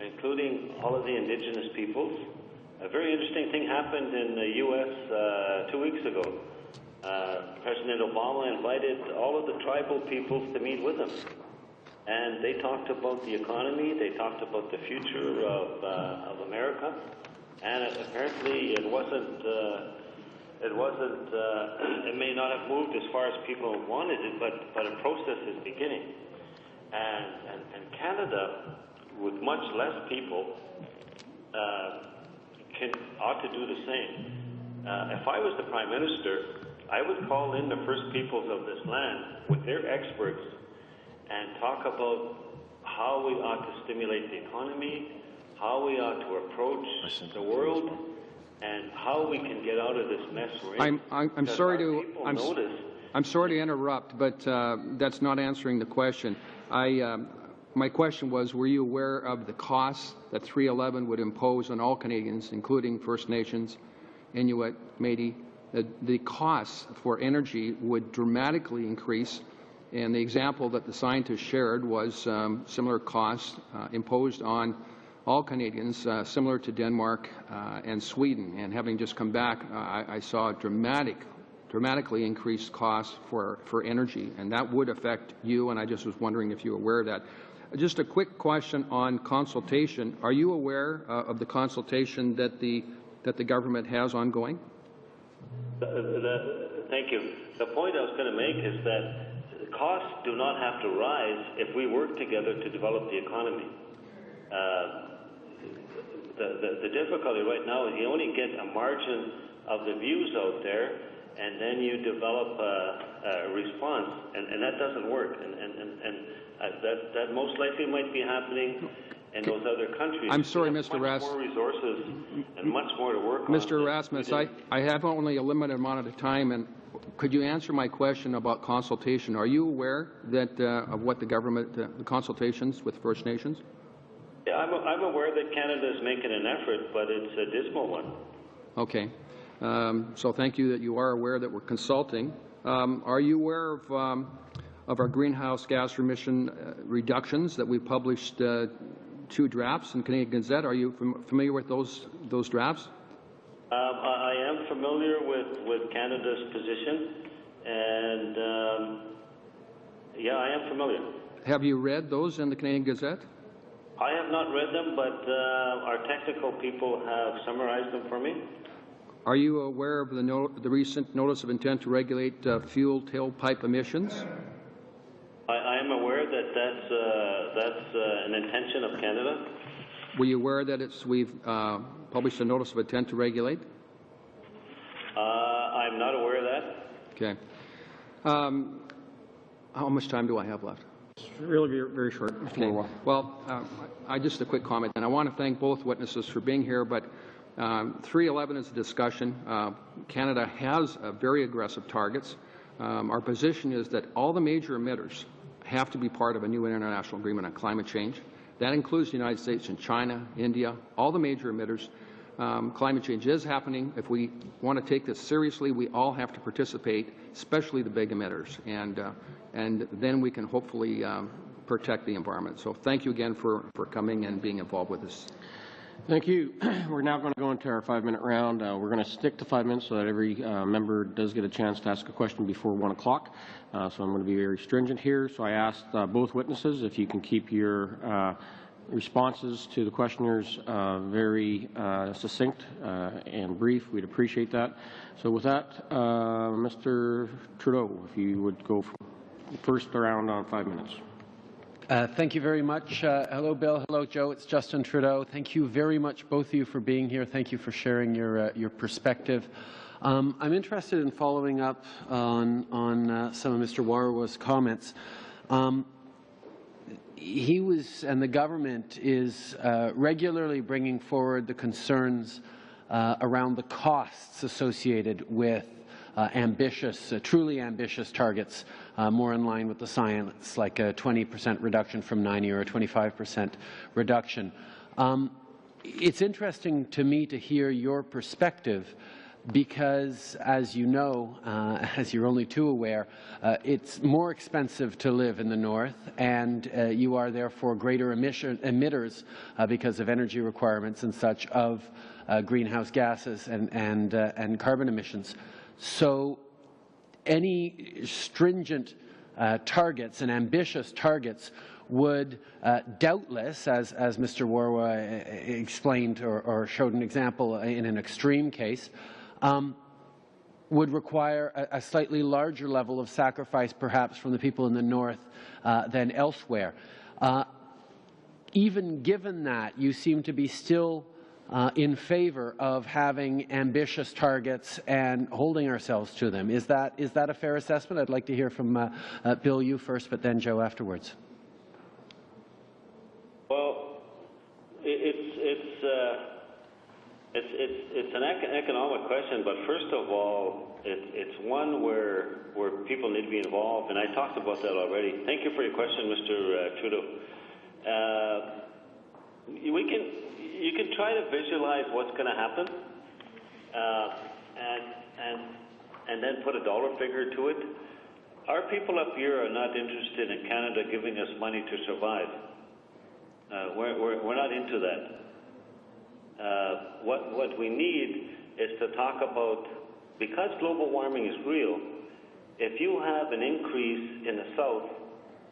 including all of the indigenous peoples. A very interesting thing happened in the U.S. 2 weeks ago. President Obama invited all of the tribal peoples to meet with him. And they talked about the economy, they talked about the future of America, and apparently it may not have moved as far as people wanted it, but a process is beginning. And Canada, with much less people, ought to do the same. If I was the Prime Minister, I would call in the First Peoples of this land with their experts and talk about how we ought to stimulate the economy, how we ought to approach the world, and how we can get out of this mess we're in. I'm sorry to interrupt, but that's not answering the question. My question was, were you aware of the costs that 311 would impose on all Canadians, including First Nations, Inuit, Métis? The costs for energy would dramatically increase, and the example that the scientists shared was similar costs imposed on all Canadians, similar to Denmark and Sweden. And having just come back, I saw dramatically increased costs for energy, and that would affect you, and I just was wondering if you were aware of that. Just a quick question on consultation. Are you aware of the consultation that the government has ongoing? Thank you. The point I was going to make is that costs do not have to rise if we work together to develop the economy. The difficulty right now is you only get a margin of the views out there, and then you develop a response, and that doesn't work. That most likely might be happening in those other countries. I'm sorry, Mr. Much more resources and much more to work on. Mr. Erasmus, I have only a limited amount of time, and could you answer my question about consultation? Are you aware that of what the government, the consultations with First Nations? Yeah, I'm aware that Canada is making an effort, but it's a dismal one. Okay. So thank you that you are aware that we're consulting. Are you aware of our greenhouse gas emission reductions that we published 2 drafts in Canadian Gazette? Are you familiar with those drafts? I am familiar with Canada's position, and yeah, I am familiar. Have you read those in the Canadian Gazette? I have not read them, but our technical people have summarized them for me. Are you aware of the recent notice of intent to regulate fuel tailpipe emissions? I am aware that that's an intention of Canada. Were you aware that we've published a notice of intent to regulate? I'm not aware of that. Okay. How much time do I have left? Really very short. Okay. Well, just a quick comment, and I want to thank both witnesses for being here, but 311 is a discussion. Canada has very aggressive targets. Our position is that all the major emitters have to be part of a new international agreement on climate change. That includes the United States and China, India, all the major emitters. Climate change is happening. If we want to take this seriously, we all have to participate, especially the big emitters, and then we can hopefully protect the environment. So thank you again for coming and being involved with us. Thank you. We're now going to go into our 5-minute round. We're going to stick to 5 minutes so that every member does get a chance to ask a question before 1 o'clock. So I'm going to be very stringent here. So I asked both witnesses if you can keep your responses to the questioners very succinct and brief. We'd appreciate that. So with that, Mr. Trudeau, if you would go first round on 5 minutes. Thank you very much. Hello, Bill. Hello, Joe. It's Justin Trudeau. Thank you very much, both of you, for being here. Thank you for sharing your perspective. I'm interested in following up on some of Mr. Warwa's comments. He was, and the government is regularly bringing forward the concerns around the costs associated with ambitious, truly ambitious targets, more in line with the science, like a 20% reduction from 90 or a 25% reduction. It's interesting to me to hear your perspective because, as you know, as you're only too aware, it's more expensive to live in the north, and you are therefore greater emitters because of energy requirements and such of greenhouse gases and carbon emissions. So any stringent targets and ambitious targets would doubtless, as Mr. Warwa explained or showed an example in an extreme case, would require a slightly larger level of sacrifice perhaps from the people in the north than elsewhere. Even given that, you seem to be still in favor of having ambitious targets and holding ourselves to them. Is that a fair assessment? I'd like to hear from Bill, you first, but then Joe afterwards. Well, it's an economic question, but first of all, it's one where people need to be involved, and I talked about that already. Thank you for your question, Mr. Trudeau. You can try to visualize what's going to happen, and then put a dollar figure to it. Our people up here are not interested in Canada giving us money to survive. We're not into that. What we need is to talk about, because global warming is real, if you have an increase in the south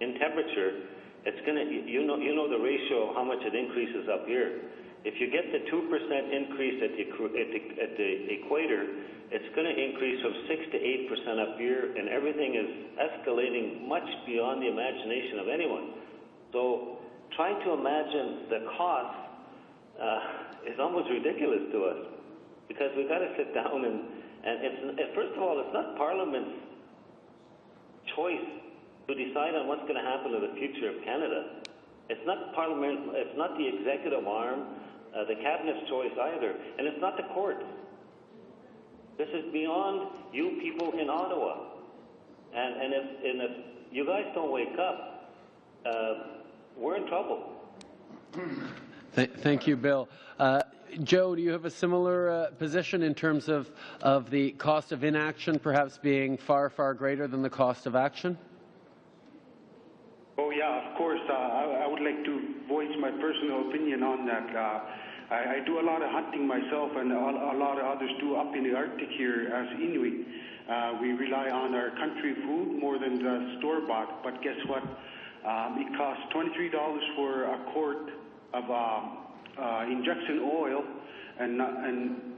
in temperature, it's going to, you know the ratio of how much it increases up here. If you get the 2% increase at the equator, it's going to increase from 6 to 8% up here, and everything is escalating much beyond the imagination of anyone. So trying to imagine the cost is almost ridiculous to us, because we've got to sit down and first of all, it's not Parliament's choice to decide on what's going to happen to the future of Canada. It's not Parliament, it's not the executive arm, the Cabinet's choice either, and it's not the courts. This is beyond you people in Ottawa. And if you guys don't wake up, we're in trouble. Thank you, Bill. Joe, do you have a similar position in terms of the cost of inaction perhaps being far, far greater than the cost of action? Oh, yeah, of course. I would like to voice my personal opinion on that. I do a lot of hunting myself, and a lot of others do up in the Arctic here as Inuit. We rely on our country food more than the store-bought, but guess what? It costs $23 for a quart of injection oil, and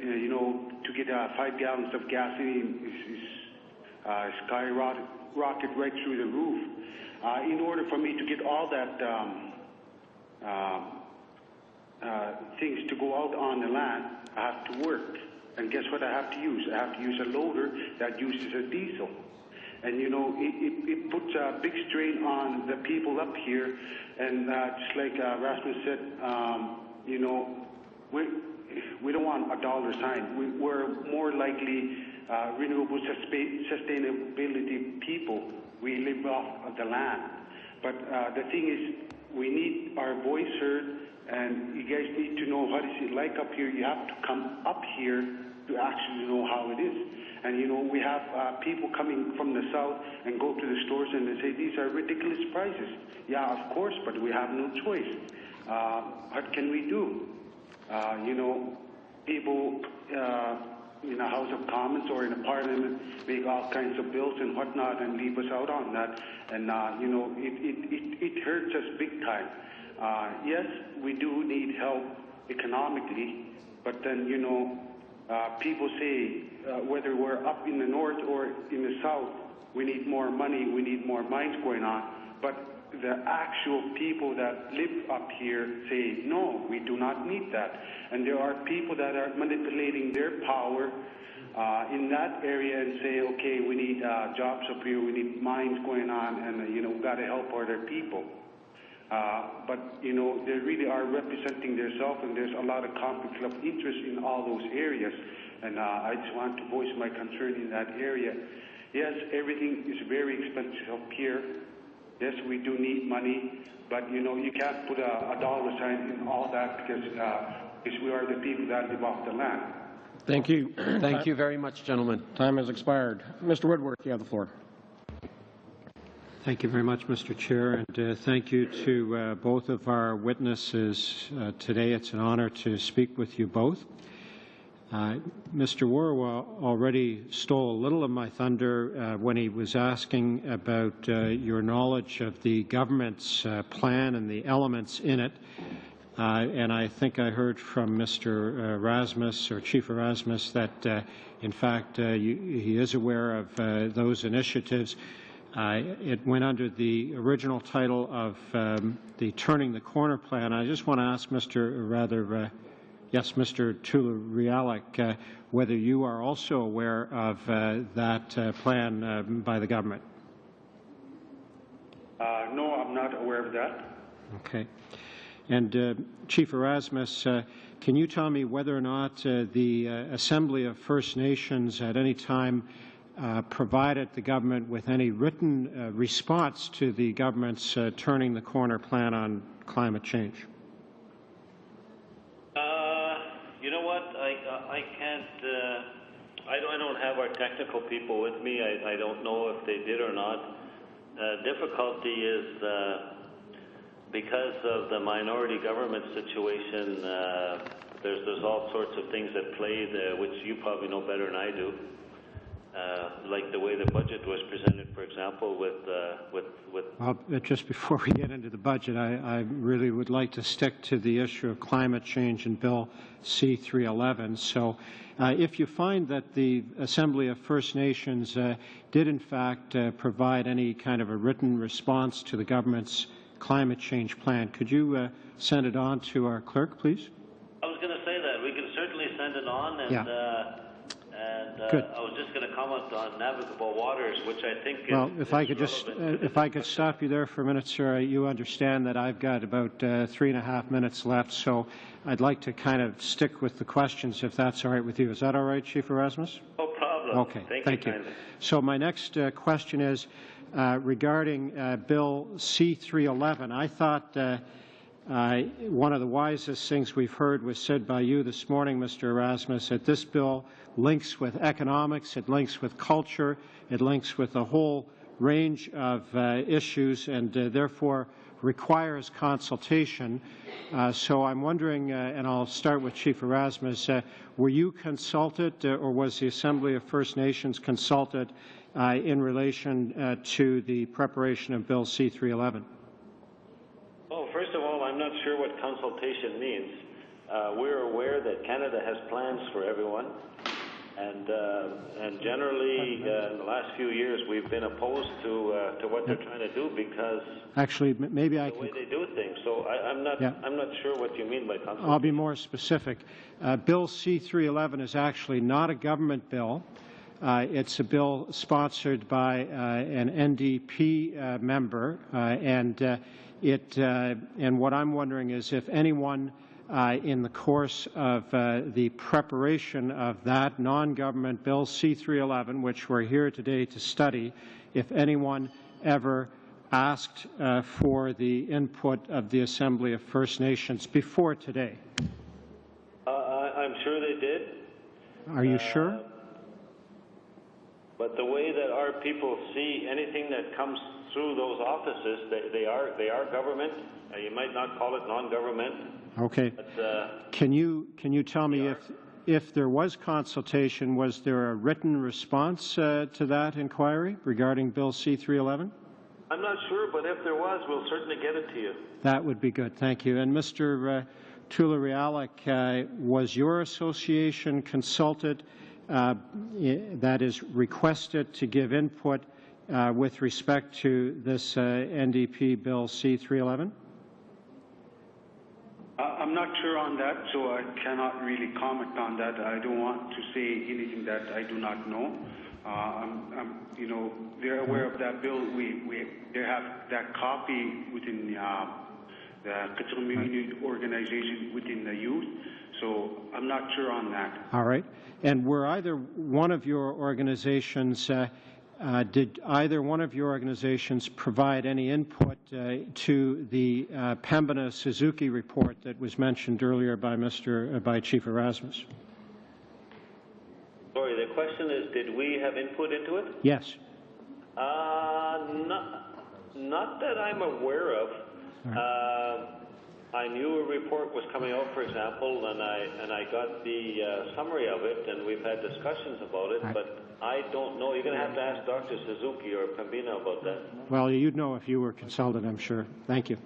you know, to get 5 gallons of gasoline is skyrocket right through the roof. In order for me to get all that things to go out on the land, I have to work. And guess what I have to use? I have to use a loader that uses a diesel. And, you know, it puts a big strain on the people up here. And just like Rasmus said, you know, we don't want a dollar sign. We're more likely renewable sustainability people. We live off of the land. But the thing is, we need our voice heard, and you guys need to know what is it like up here. You have to come up here to actually know how it is. And, you know, we have people coming from the south and go to the stores and they say, these are ridiculous prices. Yeah, of course, but we have no choice. What can we do? You know, people in the House of Commons or in the Parliament make all kinds of bills and whatnot and leave us out on that. And, you know, it hurts us big time. Yes, we do need help economically, but then, you know, people say whether we're up in the north or in the south, we need more money, we need more mines going on. But the actual people that live up here say, no, we do not need that. And there are people that are manipulating their power in that area and say, okay, we need jobs up here, we need mines going on, and, you know, we've got to help other people. But, you know, they really are representing themselves, and there's a lot of conflict of interest in all those areas. And I just want to voice my concern in that area. Yes, everything is very expensive up here. Yes, we do need money, but, you know, you can't put a dollar sign in all that because we are the people that live off the land. Thank you. Thank you very much, gentlemen. Time has expired. Mr. Woodworth, you have the floor. Thank you very much, Mr. Chair, and thank you to both of our witnesses today. It's an honor to speak with you both. Mr. Warwa already stole a little of my thunder when he was asking about your knowledge of the government's plan and the elements in it. And I think I heard from Mr. Erasmus, or Chief Erasmus, that in fact he is aware of those initiatives. It went under the original title of the Turning the Corner plan. I just want to ask Mr. Tulurealek, whether you are also aware of that plan by the government. No, I'm not aware of that. Okay. And Chief Erasmus, can you tell me whether or not the Assembly of First Nations at any time provided the government with any written response to the government's Turning the Corner plan on climate change? You know what? I can't. I don't have our technical people with me. I don't know if they did or not. Difficulty is because of the minority government situation. There's all sorts of things at play there, which you probably know better than I do. Like the way the budget was presented, for example, with. Well, just before we get into the budget, I really would like to stick to the issue of climate change in Bill C-311. So, if you find that the Assembly of First Nations did in fact provide any kind of a written response to the government's climate change plan, could you send it on to our clerk, please? I was going to say that we can certainly send it on, and. Yeah. Good. I was just going to comment on navigable waters, which I think is. Well, if I could stop you there for a minute, sir. You understand that I've got about 3.5 minutes left, so I'd like to kind of stick with the questions, if that's all right with you. Is that all right, Chief Erasmus? No problem. Okay. Thank you. So my next question is regarding Bill C-311. I thought one of the wisest things we've heard was said by you this morning, Mr. Erasmus, that this bill links with economics, it links with culture, it links with a whole range of issues, and therefore requires consultation. So I'm wondering, and I'll start with Chief Erasmus, were you consulted or was the Assembly of First Nations consulted in relation to the preparation of Bill C-311? Well, first of all, I'm not sure what consultation means. We're aware that Canada has plans for everyone, and generally in the last few years we've been opposed to what they're trying to do because actually maybe the way they do things. So I'm not sure what you mean by consultation. I'll be more specific. Bill C-311 is actually not a government bill. It's a bill sponsored by an NDP member, and what I'm wondering is if anyone in the course of the preparation of that non-government bill C-311, which we're here today to study, if anyone ever asked for the input of the Assembly of First Nations before today? I'm sure they did. Are you sure? But the way that our people see anything that comes through those offices, they are government. You might not call it non-government. Okay. But, can you tell me if there was consultation, was there a written response to that inquiry regarding Bill C-311? I'm not sure, but if there was, we'll certainly get it to you. That would be good. Thank you. And Mr. Tularealek, was your association consulted, that is requested to give input with respect to this NDP Bill C-311? I'm not sure on that, so I cannot really comment on that. I don't want to say anything that I do not know. You know, they're aware of that bill. They have that copy within the community organization within the youth, so I'm not sure on that. All right. And were either one of your organizations, did either one of your organizations provide any input to the Pembina Suzuki report that was mentioned earlier by Chief Erasmus? Sorry, the question is, did we have input into it? Yes. Not that I'm aware of. I knew a report was coming out, for example, and I got the summary of it, and we've had discussions about it, but I don't know. You're going to have to ask Dr. Suzuki or Pembina about that. Well, you'd know if you were consulted, I'm sure. Thank you.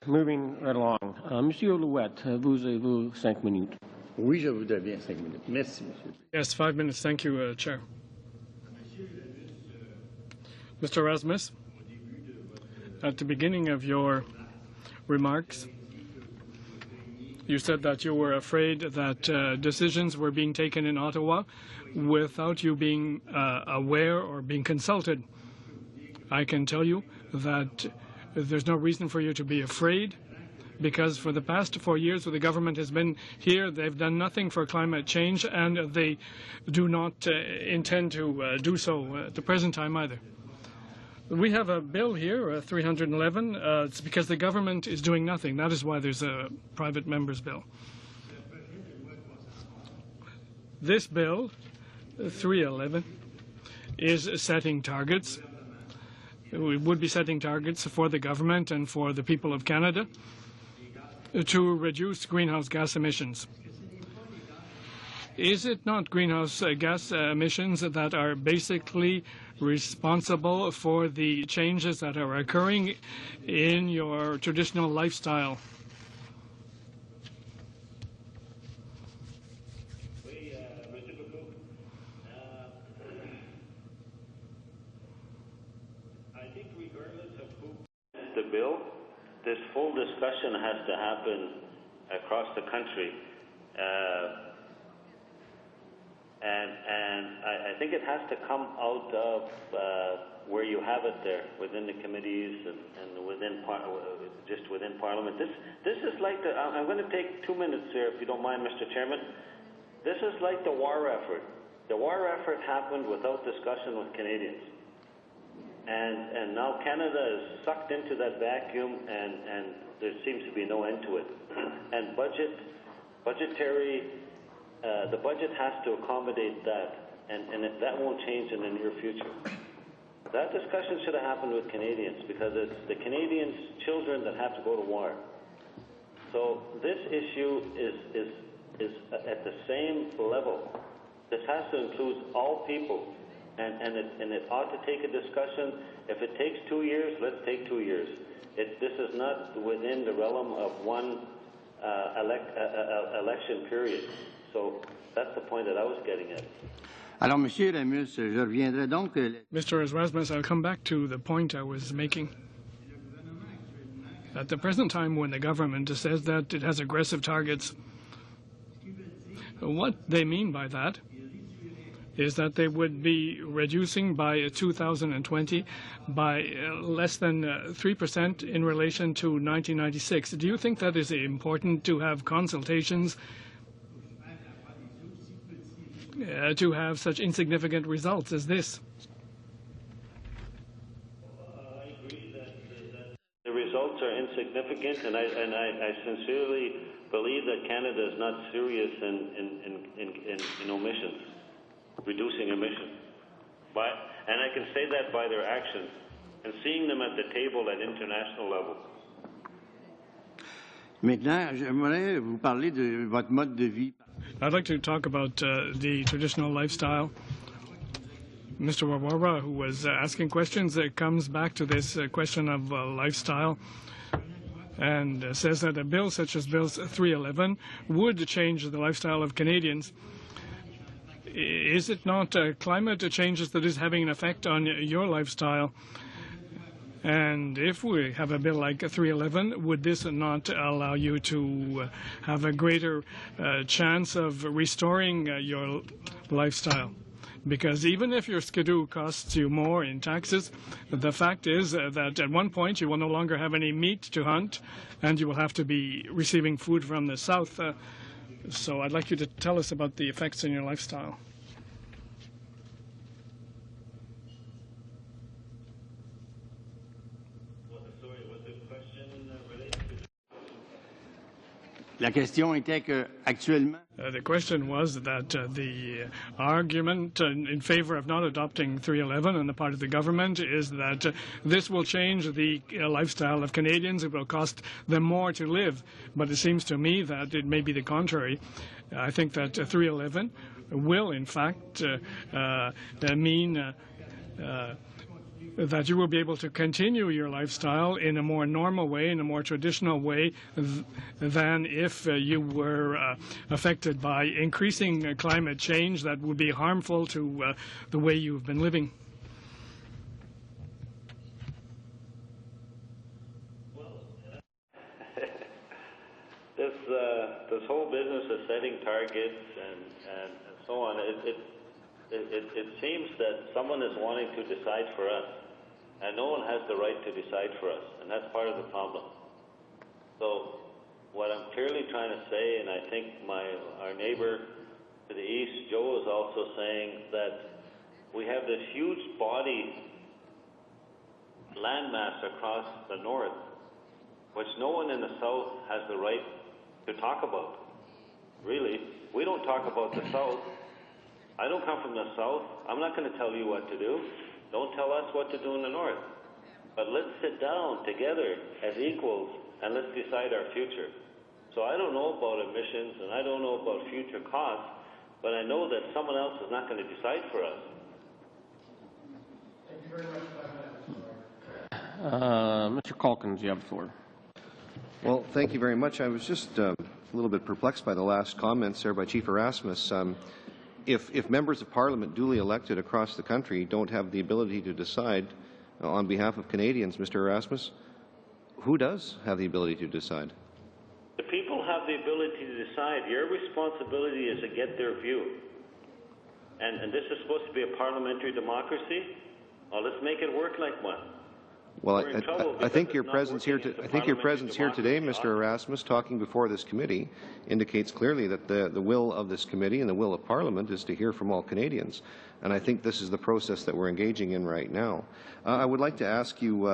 Moving right along. Monsieur Louette, vous avez 5 minutes. Oui, je voudrais bien 5 minutes. Merci, monsieur. Yes, 5 minutes. Thank you, Chair. Mr. Erasmus, at the beginning of your remarks, you said that you were afraid that decisions were being taken in Ottawa without you being aware or being consulted. I can tell you that there's no reason for you to be afraid, because for the past 4 years the government has been here, they've done nothing for climate change, and they do not intend to do so at the present time either. We have a bill here, 311. It's because the government is doing nothing. That is why there's a private member's bill. This bill, 311, is setting targets. We would be setting targets for the government and for the people of Canada to reduce greenhouse gas emissions. Is it not greenhouse gas emissions that are basically responsible for the changes that are occurring in your traditional lifestyle? I think regardless of who the bill, this full discussion has to happen across the country. And I think it has to come out of where you have it there, within the committees and within Parliament. This is like I'm going to take 2 minutes here, if you don't mind, Mr. Chairman. This is like the war effort. The war effort happened without discussion with Canadians. And now Canada is sucked into that vacuum, and there seems to be no end to it. And the budget has to accommodate that, and that won't change in the near future. That discussion should have happened with Canadians, because it's the Canadians' children that have to go to war. So this issue is at the same level. This has to include all people, and it ought to take a discussion. If it takes 2 years, let's take 2 years. This is not within the realm of one election period. So that's the point that I was getting at. Alors, Monsieur Ramus, je reviendrai donc. Mr. Erasmus, I'll come back to the point I was making. At the present time, when the government says that it has aggressive targets, what they mean by that is that they would be reducing by 2020 by less than 3% in relation to 1996. Do you think that is important to have consultations to have such insignificant results as this? I agree that the results are insignificant, and I sincerely believe that Canada is not serious in emissions, reducing emissions. And I can say that by their actions and seeing them at the table at international level. Maintenant, j'aimerais vous parler de votre mode de vie. I'd like to talk about the traditional lifestyle. Mr. Wawarwa, who was asking questions, comes back to this question of lifestyle and says that a bill such as Bill 311 would change the lifestyle of Canadians. Is it not climate changes that is having an effect on your lifestyle? And if we have a bill like 311, would this not allow you to have a greater chance of restoring your lifestyle? Because even if your skidoo costs you more in taxes, the fact is that at one point you will no longer have any meat to hunt, and you will have to be receiving food from the south. So I'd like you to tell us about the effects on your lifestyle. La question était que, actuellement, the question was that the argument in favor of not adopting 311 on the part of the government is that this will change the lifestyle of Canadians. It will cost them more to live. But it seems to me that it may be the contrary. I think that 311 will, in fact, mean that you will be able to continue your lifestyle in a more normal way, in a more traditional way, than if you were affected by increasing climate change that would be harmful to the way you've been living. This whole business of setting targets and so on, it seems that someone is wanting to decide for us. And no one has the right to decide for us, and that's part of the problem. So what I'm clearly trying to say, and I think our neighbor to the east, Joe, is also saying that we have this huge body landmass across the north, which no one in the south has the right to talk about. Really, we don't talk about the south. I don't come from the south. I'm not going to tell you what to do. Don't tell us what to do in the north. But let's sit down together as equals and let's decide our future. So I don't know about emissions and I don't know about future costs, but I know that someone else is not going to decide for us. Thank you very much. Mr. Calkins, you have the floor. Well, thank you very much. I was just a little bit perplexed by the last comments there by Chief Erasmus. If members of Parliament duly elected across the country don't have the ability to decide on behalf of Canadians, Mr. Erasmus, who does have the ability to decide? The people have the ability to decide. Your responsibility is to get their view. And this is supposed to be a parliamentary democracy? Well, let's make it work like one. Well, I think your presence here today, Mr. Erasmus, talking before this committee, indicates clearly that the will of this committee and the will of Parliament is to hear from all Canadians. And I think this is the process that we're engaging in right now. I would like to ask you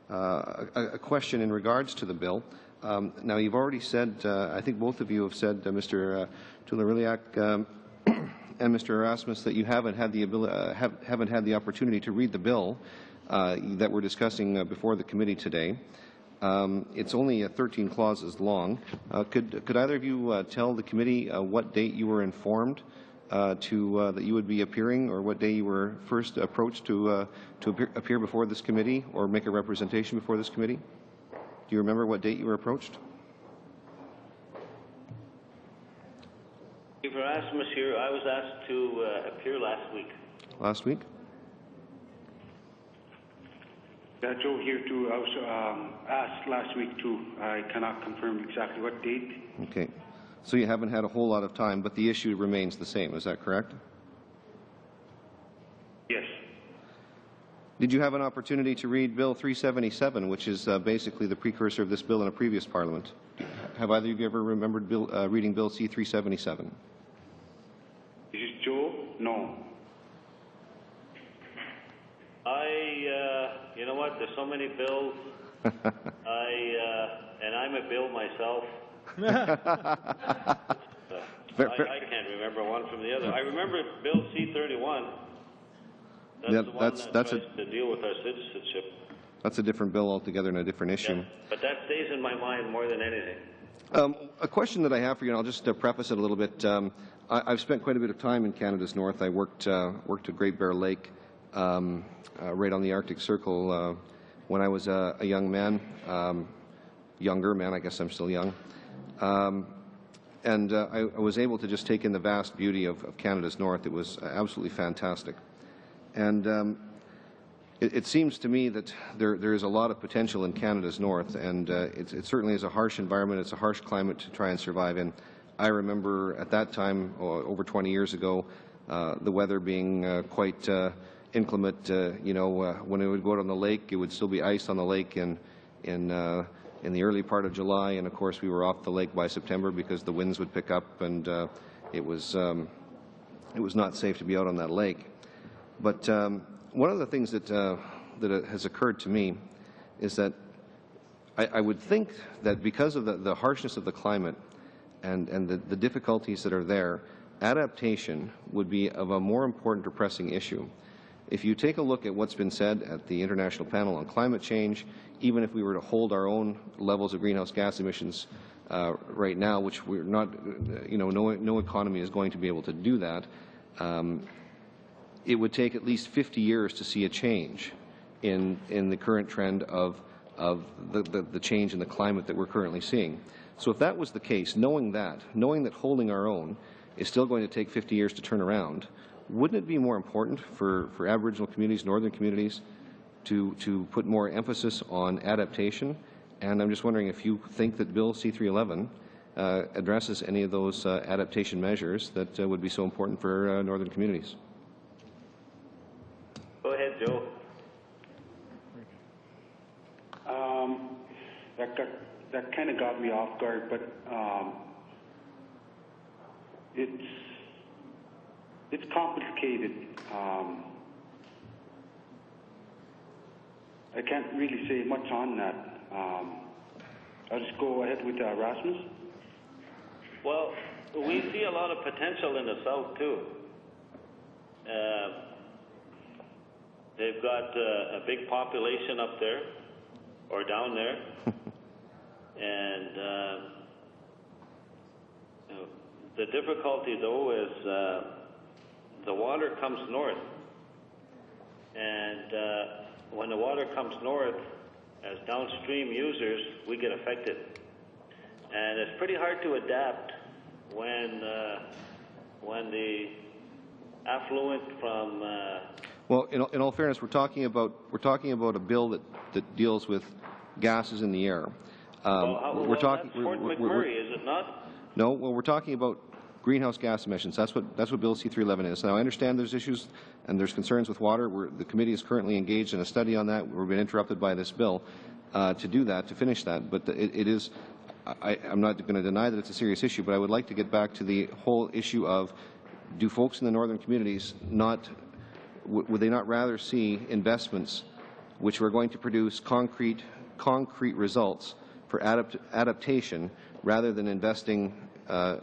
a question in regards to the bill. Now, you've already said, I think both of you have said, Mr. Tulariliak and Mr. Erasmus, that you haven't had the opportunity to read the bill that we're discussing before the committee today. It's only 13 clauses long. Could either of you tell the committee what date you were informed that you would be appearing, or what day you were first approached to appear before this committee or make a representation before this committee? Do you remember what date you were approached? Chief Erasmus here. I was asked to appear last week. Last week? Joe here too. I was asked last week too. I cannot confirm exactly what date. Okay. So you haven't had a whole lot of time, but the issue remains the same. Is that correct? Did you have an opportunity to read Bill 377, which is basically the precursor of this bill in a previous Parliament? Have either of you ever remembered reading Bill C-377? Is it Joe? No. You know what? There's so many bills. And I'm a bill myself. I can't remember one from the other. I remember Bill C-31. That's the one that tries to deal with our citizenship. That's a different bill altogether and a different issue. Yeah, but that stays in my mind more than anything. A question that I have for you, and I'll just preface it a little bit. I've spent quite a bit of time in Canada's north. I worked at Great Bear Lake, right on the Arctic Circle, when I was a young man, younger man. I guess I'm still young. And I was able to just take in the vast beauty of Canada's north. It was absolutely fantastic. And it seems to me that there is a lot of potential in Canada's north, and it certainly is a harsh environment. It's a harsh climate to try and survive in. I remember at that time, over 20 years ago, the weather being quite inclement. When it would go out on the lake, it would still be ice on the lake in the early part of July, and of course we were off the lake by September because the winds would pick up, and it was not safe to be out on that lake. But one of the things that has occurred to me is that I would think that because of the harshness of the climate and the difficulties that are there, adaptation would be of a more important or pressing issue. If you take a look at what's been said at the International Panel on Climate Change, even if we were to hold our own levels of greenhouse gas emissions right now, which we're not, no economy is going to be able to do that, it would take at least 50 years to see a change in the current trend of the change in the climate that we're currently seeing. So if that was the case, knowing that holding our own is still going to take 50 years to turn around, wouldn't it be more important for Aboriginal communities, northern communities, to put more emphasis on adaptation? And I'm just wondering if you think that Bill C-311 addresses any of those adaptation measures that would be so important for northern communities. Go ahead, Joe. That kind of got me off guard, but it's complicated. I can't really say much on that. I'll just go ahead with Rasmus. Well, we see a lot of potential in the south too. They've got a big population up there, or down there, and the difficulty though is the water comes north, and when the water comes north, as downstream users, we get affected, and it's pretty hard to adapt when the affluent from well, in all fairness, we're talking about a bill that deals with gases in the air. We're talking. That's Fort McMurray, is it not? No. Well, we're talking about greenhouse gas emissions. That's what Bill C-311 is. Now, I understand there's issues and there's concerns with water. The committee is currently engaged in a study on that. We've been interrupted by this bill to do that, to finish that. But it is. I'm not going to deny that it's a serious issue, but I would like to get back to the whole issue of, do folks in the northern communities would they not rather see investments which were going to produce concrete results for adaptation rather than investing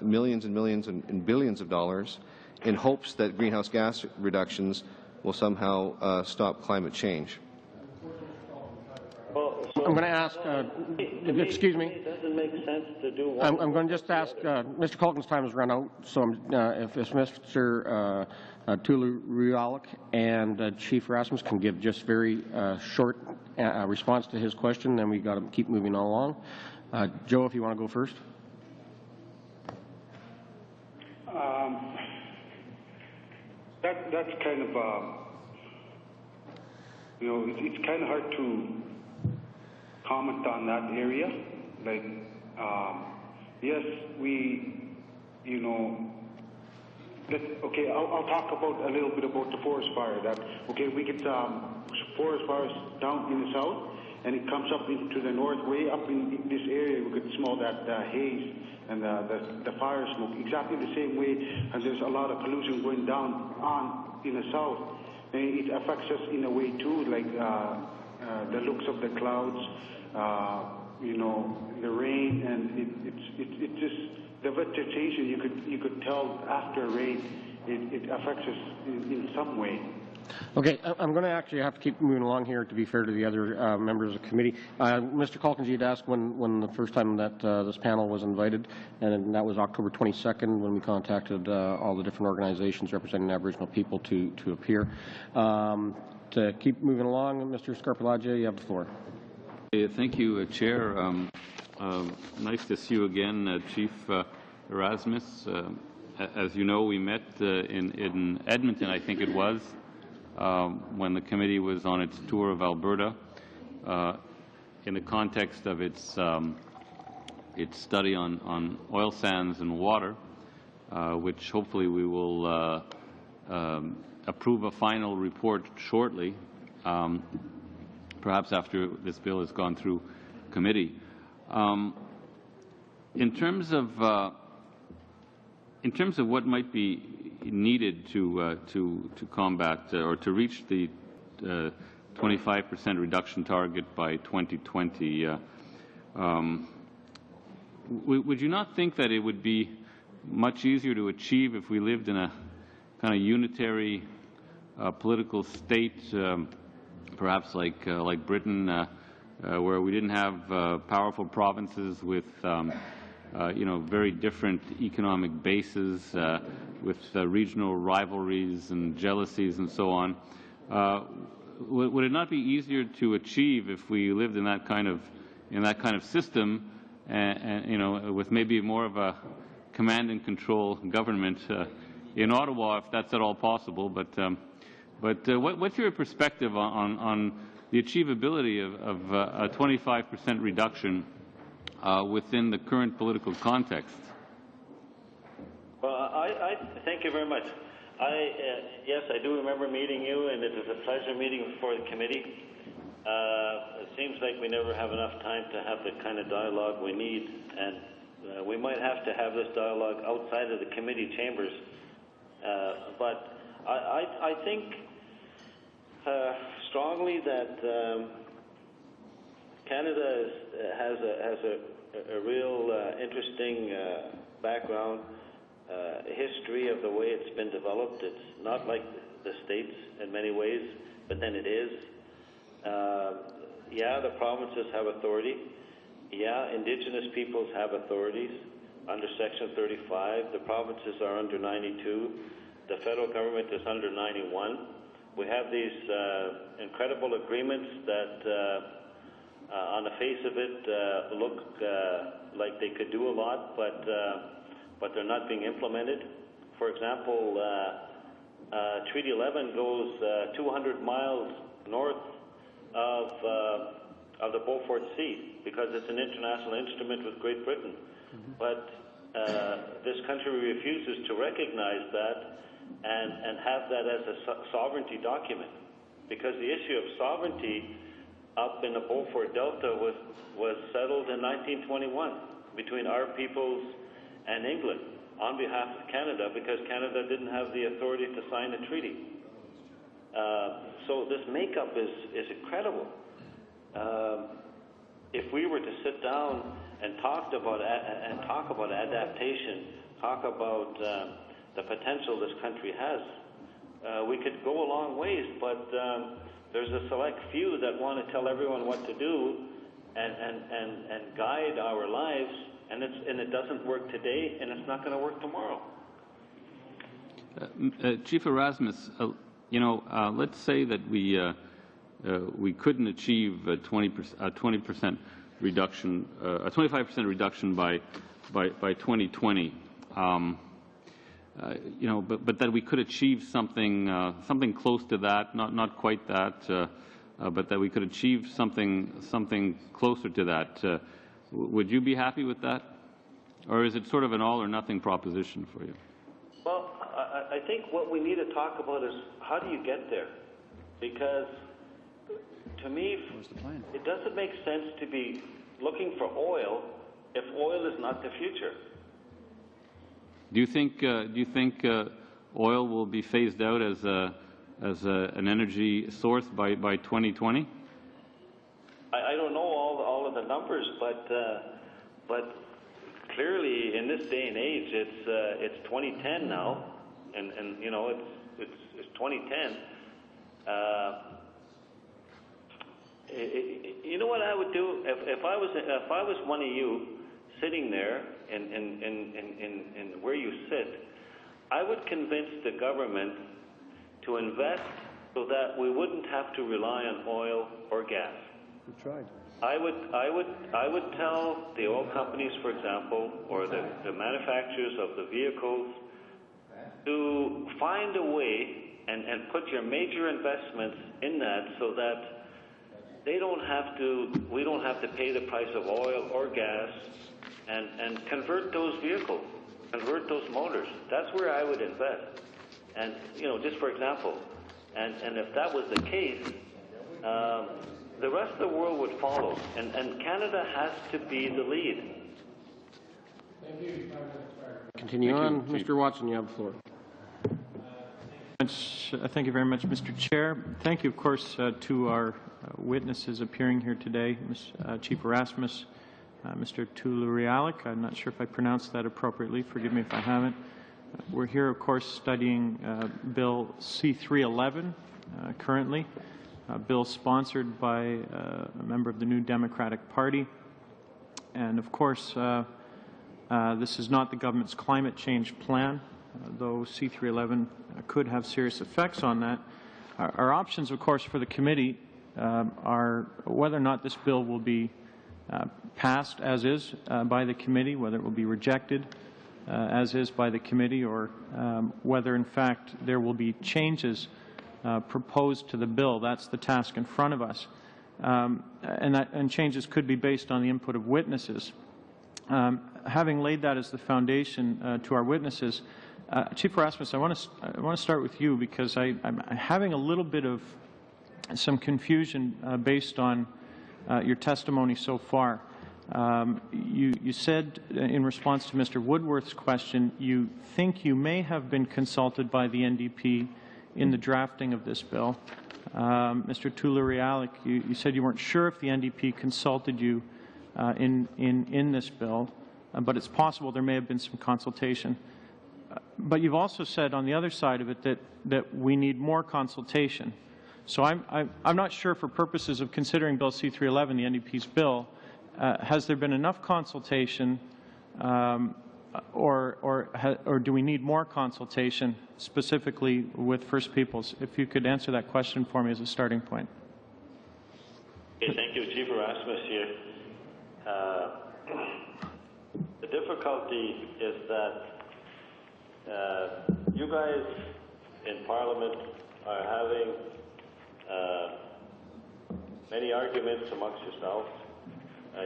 millions and millions and billions of dollars in hopes that greenhouse gas reductions will somehow stop climate change? I'm going to ask, excuse me. It doesn't make sense to do one. I'm going to just ask, Mr. Culkin's time has run out, so if Mr. Tulu-Rialik and Chief Rasmus can give just very short response to his question, then we've got to keep moving along. Joe, if you want to go first. That's kind of, it's kind of hard to comment on that area. Like, yes, okay, I'll talk about a little bit about the forest fire. That, okay, we get forest fires down in the south, and it comes up into the north, way up in this area. We could smell that haze and the fire smoke exactly the same way, and there's a lot of pollution going down on in the south, and it affects us in a way too, like the looks of the clouds, you know, the rain, and it just the vegetation. You could tell after rain, it affects us in some way. Okay, I'm going to actually have to keep moving along here to be fair to the other members of the committee. Mr. Calkins, you'd asked when the first time that this panel was invited, and that was October 22nd when we contacted all the different organizations representing Aboriginal people to appear. To keep moving along, Mr. Scarpelaggia, you have the floor. Thank you, Chair. Nice to see you again, Chief Erasmus. As you know, we met in Edmonton, I think it was, when the committee was on its tour of Alberta, in the context of its study on oil sands and water, which hopefully we will approve a final report shortly, perhaps after this bill has gone through committee. In terms of what might be needed to combat or to reach the 25% reduction target by 2020, would you not think that it would be much easier to achieve if we lived in a kind of unitary political state, perhaps like Britain, where we didn't have powerful provinces with very different economic bases, with regional rivalries and jealousies and so on? Would it not be easier to achieve if we lived in that kind of system, and with maybe more of a command and control government in Ottawa, if that's at all possible? But what's your perspective on the achievability of a 25% reduction within the current political context? Well, I thank you very much. Yes, I do remember meeting you, and it was a pleasure meeting before the committee. It seems like we never have enough time to have the kind of dialogue we need, and we might have to have this dialogue outside of the committee chambers. But I think strongly that Canada has a real interesting background, history of the way it's been developed. It's not like the States in many ways, but then it is. Yeah, the provinces have authority. Yeah, Indigenous peoples have authorities under Section 35. The provinces are under 92. The federal government is under 91. We have these incredible agreements that on the face of it look like they could do a lot, but they're not being implemented. For example, Treaty 11 goes 200 miles north of the Beaufort Sea because it's an international instrument with Great Britain. But this country refuses to recognize that and have that as a sovereignty document, because the issue of sovereignty up in the Beaufort Delta was settled in 1921 between our peoples and England on behalf of Canada, because Canada didn't have the authority to sign the treaty. So this makeup is incredible. If we were to sit down and talk about adaptation, talk about the potential this country has, we could go a long ways, but there's a select few that want to tell everyone what to do and guide our lives, and it doesn't work today, and it's not going to work tomorrow. Chief Erasmus, let's say that we couldn't achieve a 20% reduction, a 25% reduction by 2020. But that we could achieve something close to that, not quite that, but that we could achieve something closer to that. Would you be happy with that, or is it sort of an all or nothing proposition for you? Well, I think what we need to talk about is how do you get there, because to me, Where's the plan? it doesn't make sense to be looking for oil if oil is not the future. Do you think oil will be phased out as an energy source by 2020? I don't know all of the numbers, but clearly in this day and age, it's 2010 now, and you know it's 2010. You know what I would do if I was one of you sitting there in where you sit, I would convince the government to invest so that we wouldn't have to rely on oil or gas. We tried. I would tell the oil companies, for example, or the manufacturers of the vehicles to find a way and put your major investments in that so that we don't have to pay the price of oil or gas and convert those vehicles, convert those motors. That's where I would invest. And, you know, just for example, and if that was the case, the rest of the world would follow, and Canada has to be the lead. Continue on. Mr. Watson, you have the floor. Thank you very much, Mr. Chair. Thank you, of course, to our witnesses appearing here today, Chief Erasmus, Mr. Tulurialek. I'm not sure if I pronounced that appropriately. Forgive me if I haven't. We're here, of course, studying Bill C-311 currently, a bill sponsored by a member of the New Democratic Party. And, of course, this is not the government's climate change plan, though C-311 could have serious effects on that. Our options, of course, for the committee are whether or not this bill will be passed as is by the committee, whether it will be rejected as is by the committee, or whether, in fact, there will be changes proposed to the bill. That's the task in front of us. And changes could be based on the input of witnesses. Having laid that as the foundation to our witnesses, Chief Erasmus, I want to start with you because I'm having a little bit of some confusion based on your testimony so far. You said in response to Mr. Woodworth's question, you think you may have been consulted by the NDP in the drafting of this bill. Mr. Tulurialek, you said you weren't sure if the NDP consulted you in this bill, but it's possible there may have been some consultation. But you've also said on the other side of it that we need more consultation. So I'm not sure, for purposes of considering Bill C-311, the NDP's bill, has there been enough consultation, or do we need more consultation specifically with First Peoples? If you could answer that question for me as a starting point. Okay, thank you, Chief Erasmus here. The difficulty is that you guys in Parliament are having many arguments amongst yourselves.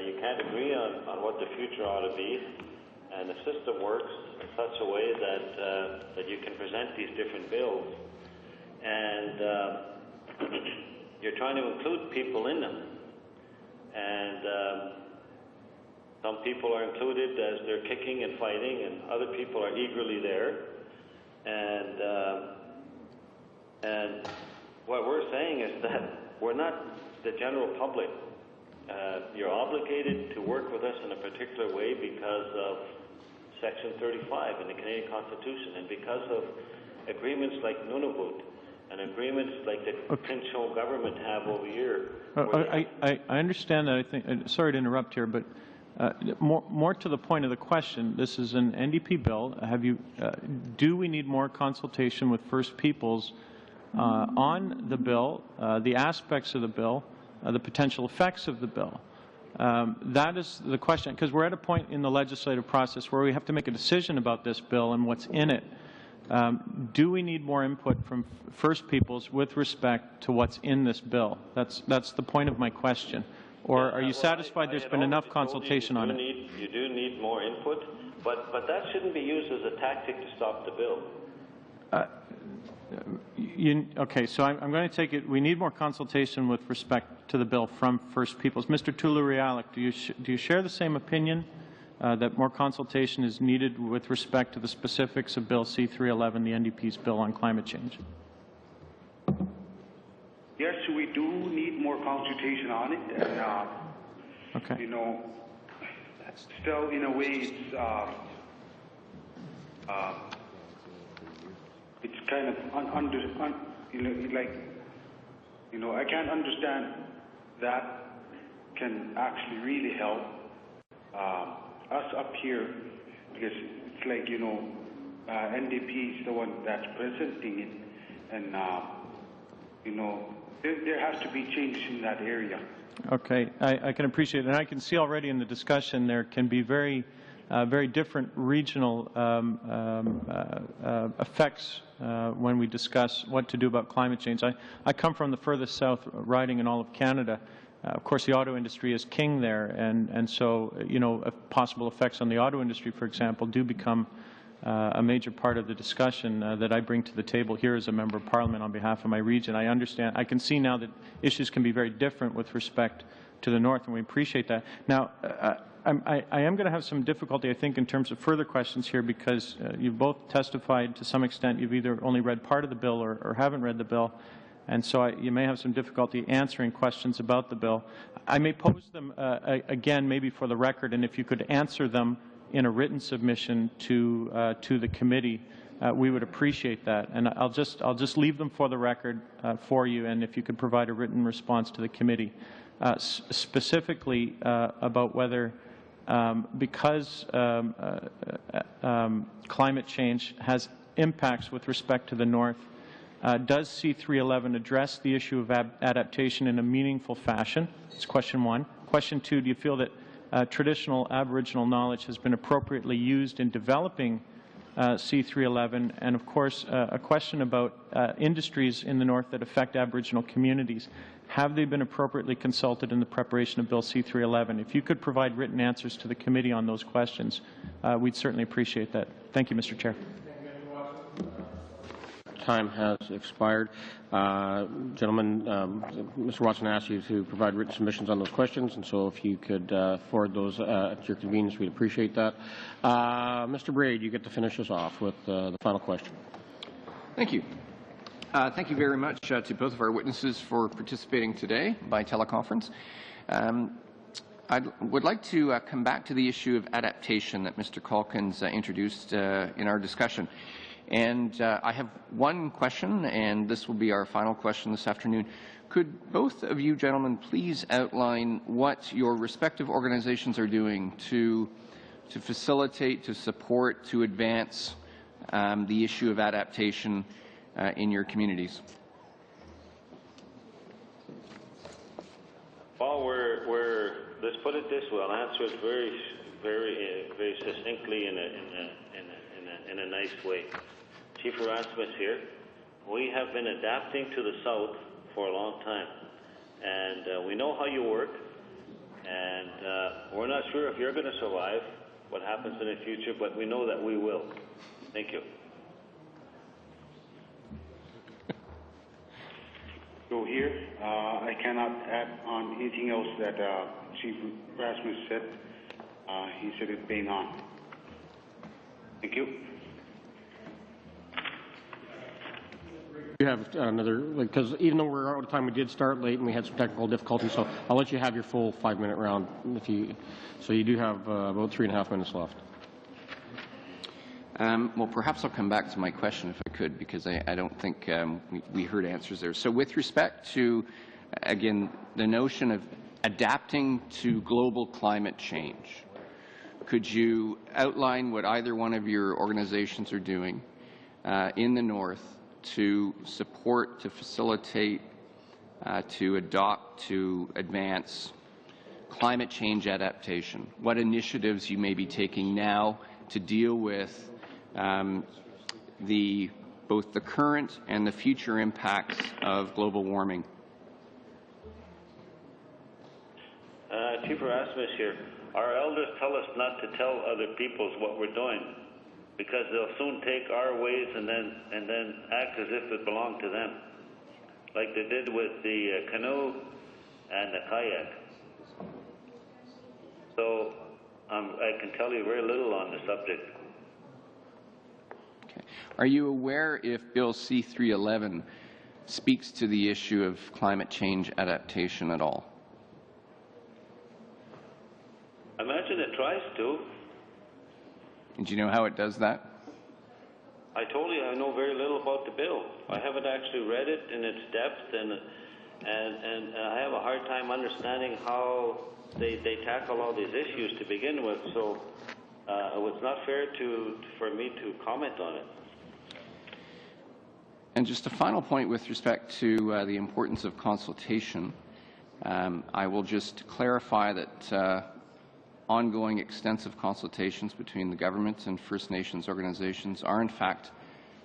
You can't agree on what the future ought to be, and the system works in such a way that you can present these different bills, and you're trying to include people in them. And some people are included as they're kicking and fighting, and other people are eagerly there. And what we're saying is that we're not the general public. You're obligated to work with us in a particular way because of Section 35 in the Canadian Constitution, and because of agreements like Nunavut and agreements like the provincial government have over here. I understand that. I think. Sorry to interrupt here, but more to the point of the question. This is an NDP bill. Do we need more consultation with First Peoples on the bill, the aspects of the bill, the potential effects of the bill? That is the question, because we're at a point in the legislative process where we have to make a decision about this bill and what's in it. Do we need more input from First Peoples with respect to what's in this bill? That's the point of my question. Or are you satisfied there's been enough consultation on it? You do need more input, but that shouldn't be used as a tactic to stop the bill. Okay, so I'm going to take it. We need more consultation with respect to the bill from First Peoples. Mr. Tulurealec, do you share the same opinion that more consultation is needed with respect to the specifics of Bill C-311, the NDP's bill on climate change? Yes, we do need more consultation on it, and okay. You know, still in a way it's kind of I can't understand that can actually really help us up here, because it's like, NDP is the one that's presenting it, and there has to be changes in that area. Okay, I can appreciate it, and I can see already in the discussion there can be very different regional effects when we discuss what to do about climate change. I come from the furthest south riding in all of Canada. Of course, the auto industry is king there, and so, possible effects on the auto industry, for example, do become a major part of the discussion that I bring to the table here as a Member of Parliament on behalf of my region. I understand, I can see now that issues can be very different with respect to the North, and we appreciate that. Now, I am going to have some difficulty, I think, in terms of further questions here, because you've both testified to some extent. You've either only read part of the bill or haven't read the bill, and so you may have some difficulty answering questions about the bill. I may pose them again, maybe for the record, and if you could answer them in a written submission to the committee, we would appreciate that. And I'll just leave them for the record for you, and if you could provide a written response to the committee, specifically about whether, because climate change has impacts with respect to the North, does C-311 address the issue of adaptation in a meaningful fashion? That's question one. Question two, do you feel that traditional Aboriginal knowledge has been appropriately used in developing C-311? And of course, a question about industries in the North that affect Aboriginal communities. Have they been appropriately consulted in the preparation of Bill C-311? If you could provide written answers to the committee on those questions, we'd certainly appreciate that. Thank you, Mr. Chair. Time has expired. Gentlemen, Mr. Watson asked you to provide written submissions on those questions, and so if you could forward those at your convenience, we'd appreciate that. Mr. Braid, you get to finish us off with the final question. Thank you. Thank you very much to both of our witnesses for participating today by teleconference. I would like to come back to the issue of adaptation that Mr. Calkins introduced in our discussion. And I have one question, and this will be our final question this afternoon. Could both of you gentlemen please outline what your respective organizations are doing to facilitate, to support, to advance the issue of adaptation in your communities? Well, let's put it this way. I'll answer it very succinctly in a nice way. Chief Erasmus here. We have been adapting to the South for a long time, and we know how you work, and we're not sure if you're going to survive what happens in the future, but we know that we will. Thank you. So here, I cannot add on anything else that Chief Erasmus said. He said it being on. Thank you. You have another, because even though we're out of time, we did start late and we had some technical difficulties, so I'll let you have your full 5-minute round. So you do have about 3.5 minutes left. Well, perhaps I'll come back to my question if I could, because I don't think we heard answers there. So with respect to, again, the notion of adapting to global climate change, could you outline what either one of your organizations are doing in the North to support, to facilitate, to adopt, to advance climate change adaptation? What initiatives you may be taking now to deal with both the current and the future impacts of global warming? Chief Erasmus here. Our elders tell us not to tell other peoples what we're doing. because they'll soon take our ways and then act as if it belonged to them, like they did with the canoe and the kayak. So I can tell you very little on the subject. Okay. Are you aware if Bill C-311 speaks to the issue of climate change adaptation at all? I imagine it tries to. And do you know how it does that? I told you I know very little about the bill. I haven't actually read it in its depth, and I have a hard time understanding how they tackle all these issues to begin with. So it's not fair for me to comment on it. And just a final point with respect to the importance of consultation. I will just clarify that ongoing extensive consultations between the government and First Nations organizations are in fact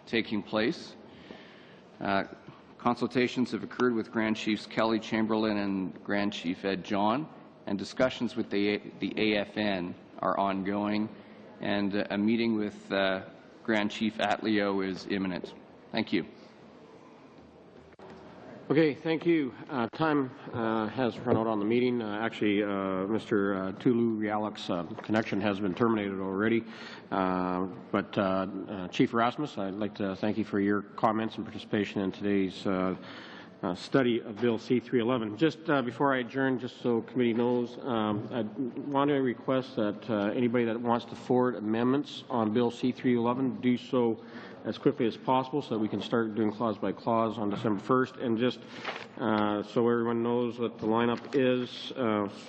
taking place. Consultations have occurred with Grand Chiefs Kelly Chamberlain and Grand Chief Ed John, and discussions with the AFN are ongoing, and a meeting with Grand Chief Atleo is imminent. Thank you. Okay, thank you. Time has run out on the meeting. Actually, Mr. Tulu Rialik's connection has been terminated already. But Chief Erasmus, I'd like to thank you for your comments and participation in today's study of Bill C-311. Just before I adjourn, just so committee knows, I want to request that anybody that wants to forward amendments on Bill C-311 do so as quickly as possible so that we can start doing clause by clause on December 1st. And just so everyone knows what the lineup is,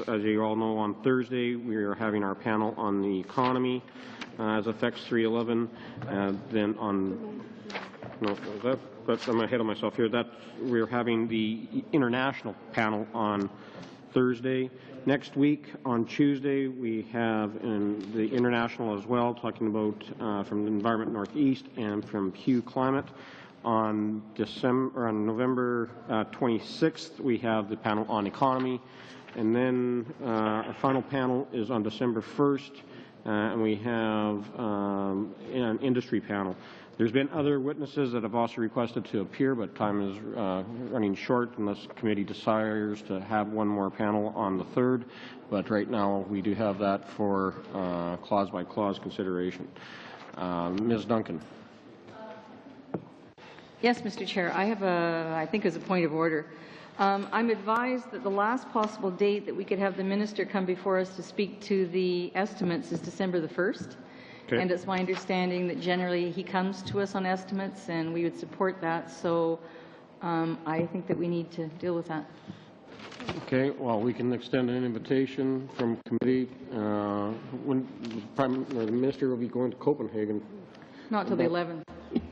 as you all know, on Thursday we are having our panel on the economy as affects 311. Then on, no, I'm ahead of myself here. We're having the international panel on Thursday. Next week, on Tuesday, we have the international as well, talking about from the Environment Northeast and from Pew Climate. On November 26th, we have the panel on economy, and then our final panel is on December 1st, and we have an industry panel. There's been other witnesses that have also requested to appear, but time is running short unless the committee desires to have one more panel on the 3rd. But right now we do have that for clause by clause consideration. Ms. Duncan. Yes, Mr. Chair. I have I think as a point of order. I'm advised that the last possible date that we could have the minister come before us to speak to the estimates is December the 1st. Okay. And it's my understanding that generally he comes to us on estimates and we would support that. So I think that we need to deal with that. Okay, well, we can extend an invitation from committee. When the minister will be going to Copenhagen. Not till the 11th.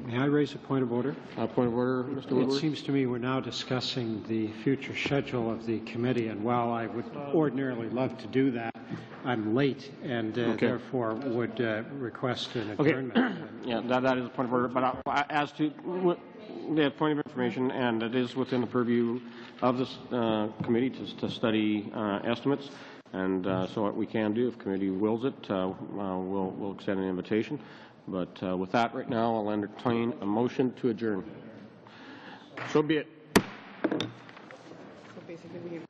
May I raise a point of order? Point of order, Mr. Woodward. It seems to me we're now discussing the future schedule of the committee, and while I would ordinarily love to do that, I'm late and therefore would request an adjournment. Okay. Yeah, that is a point of order. But as to the point of information, and it is within the purview of this committee to study estimates, and so what we can do, if committee wills it, we'll extend an invitation. But with that right now, I'll entertain a motion to adjourn. So be it. So basically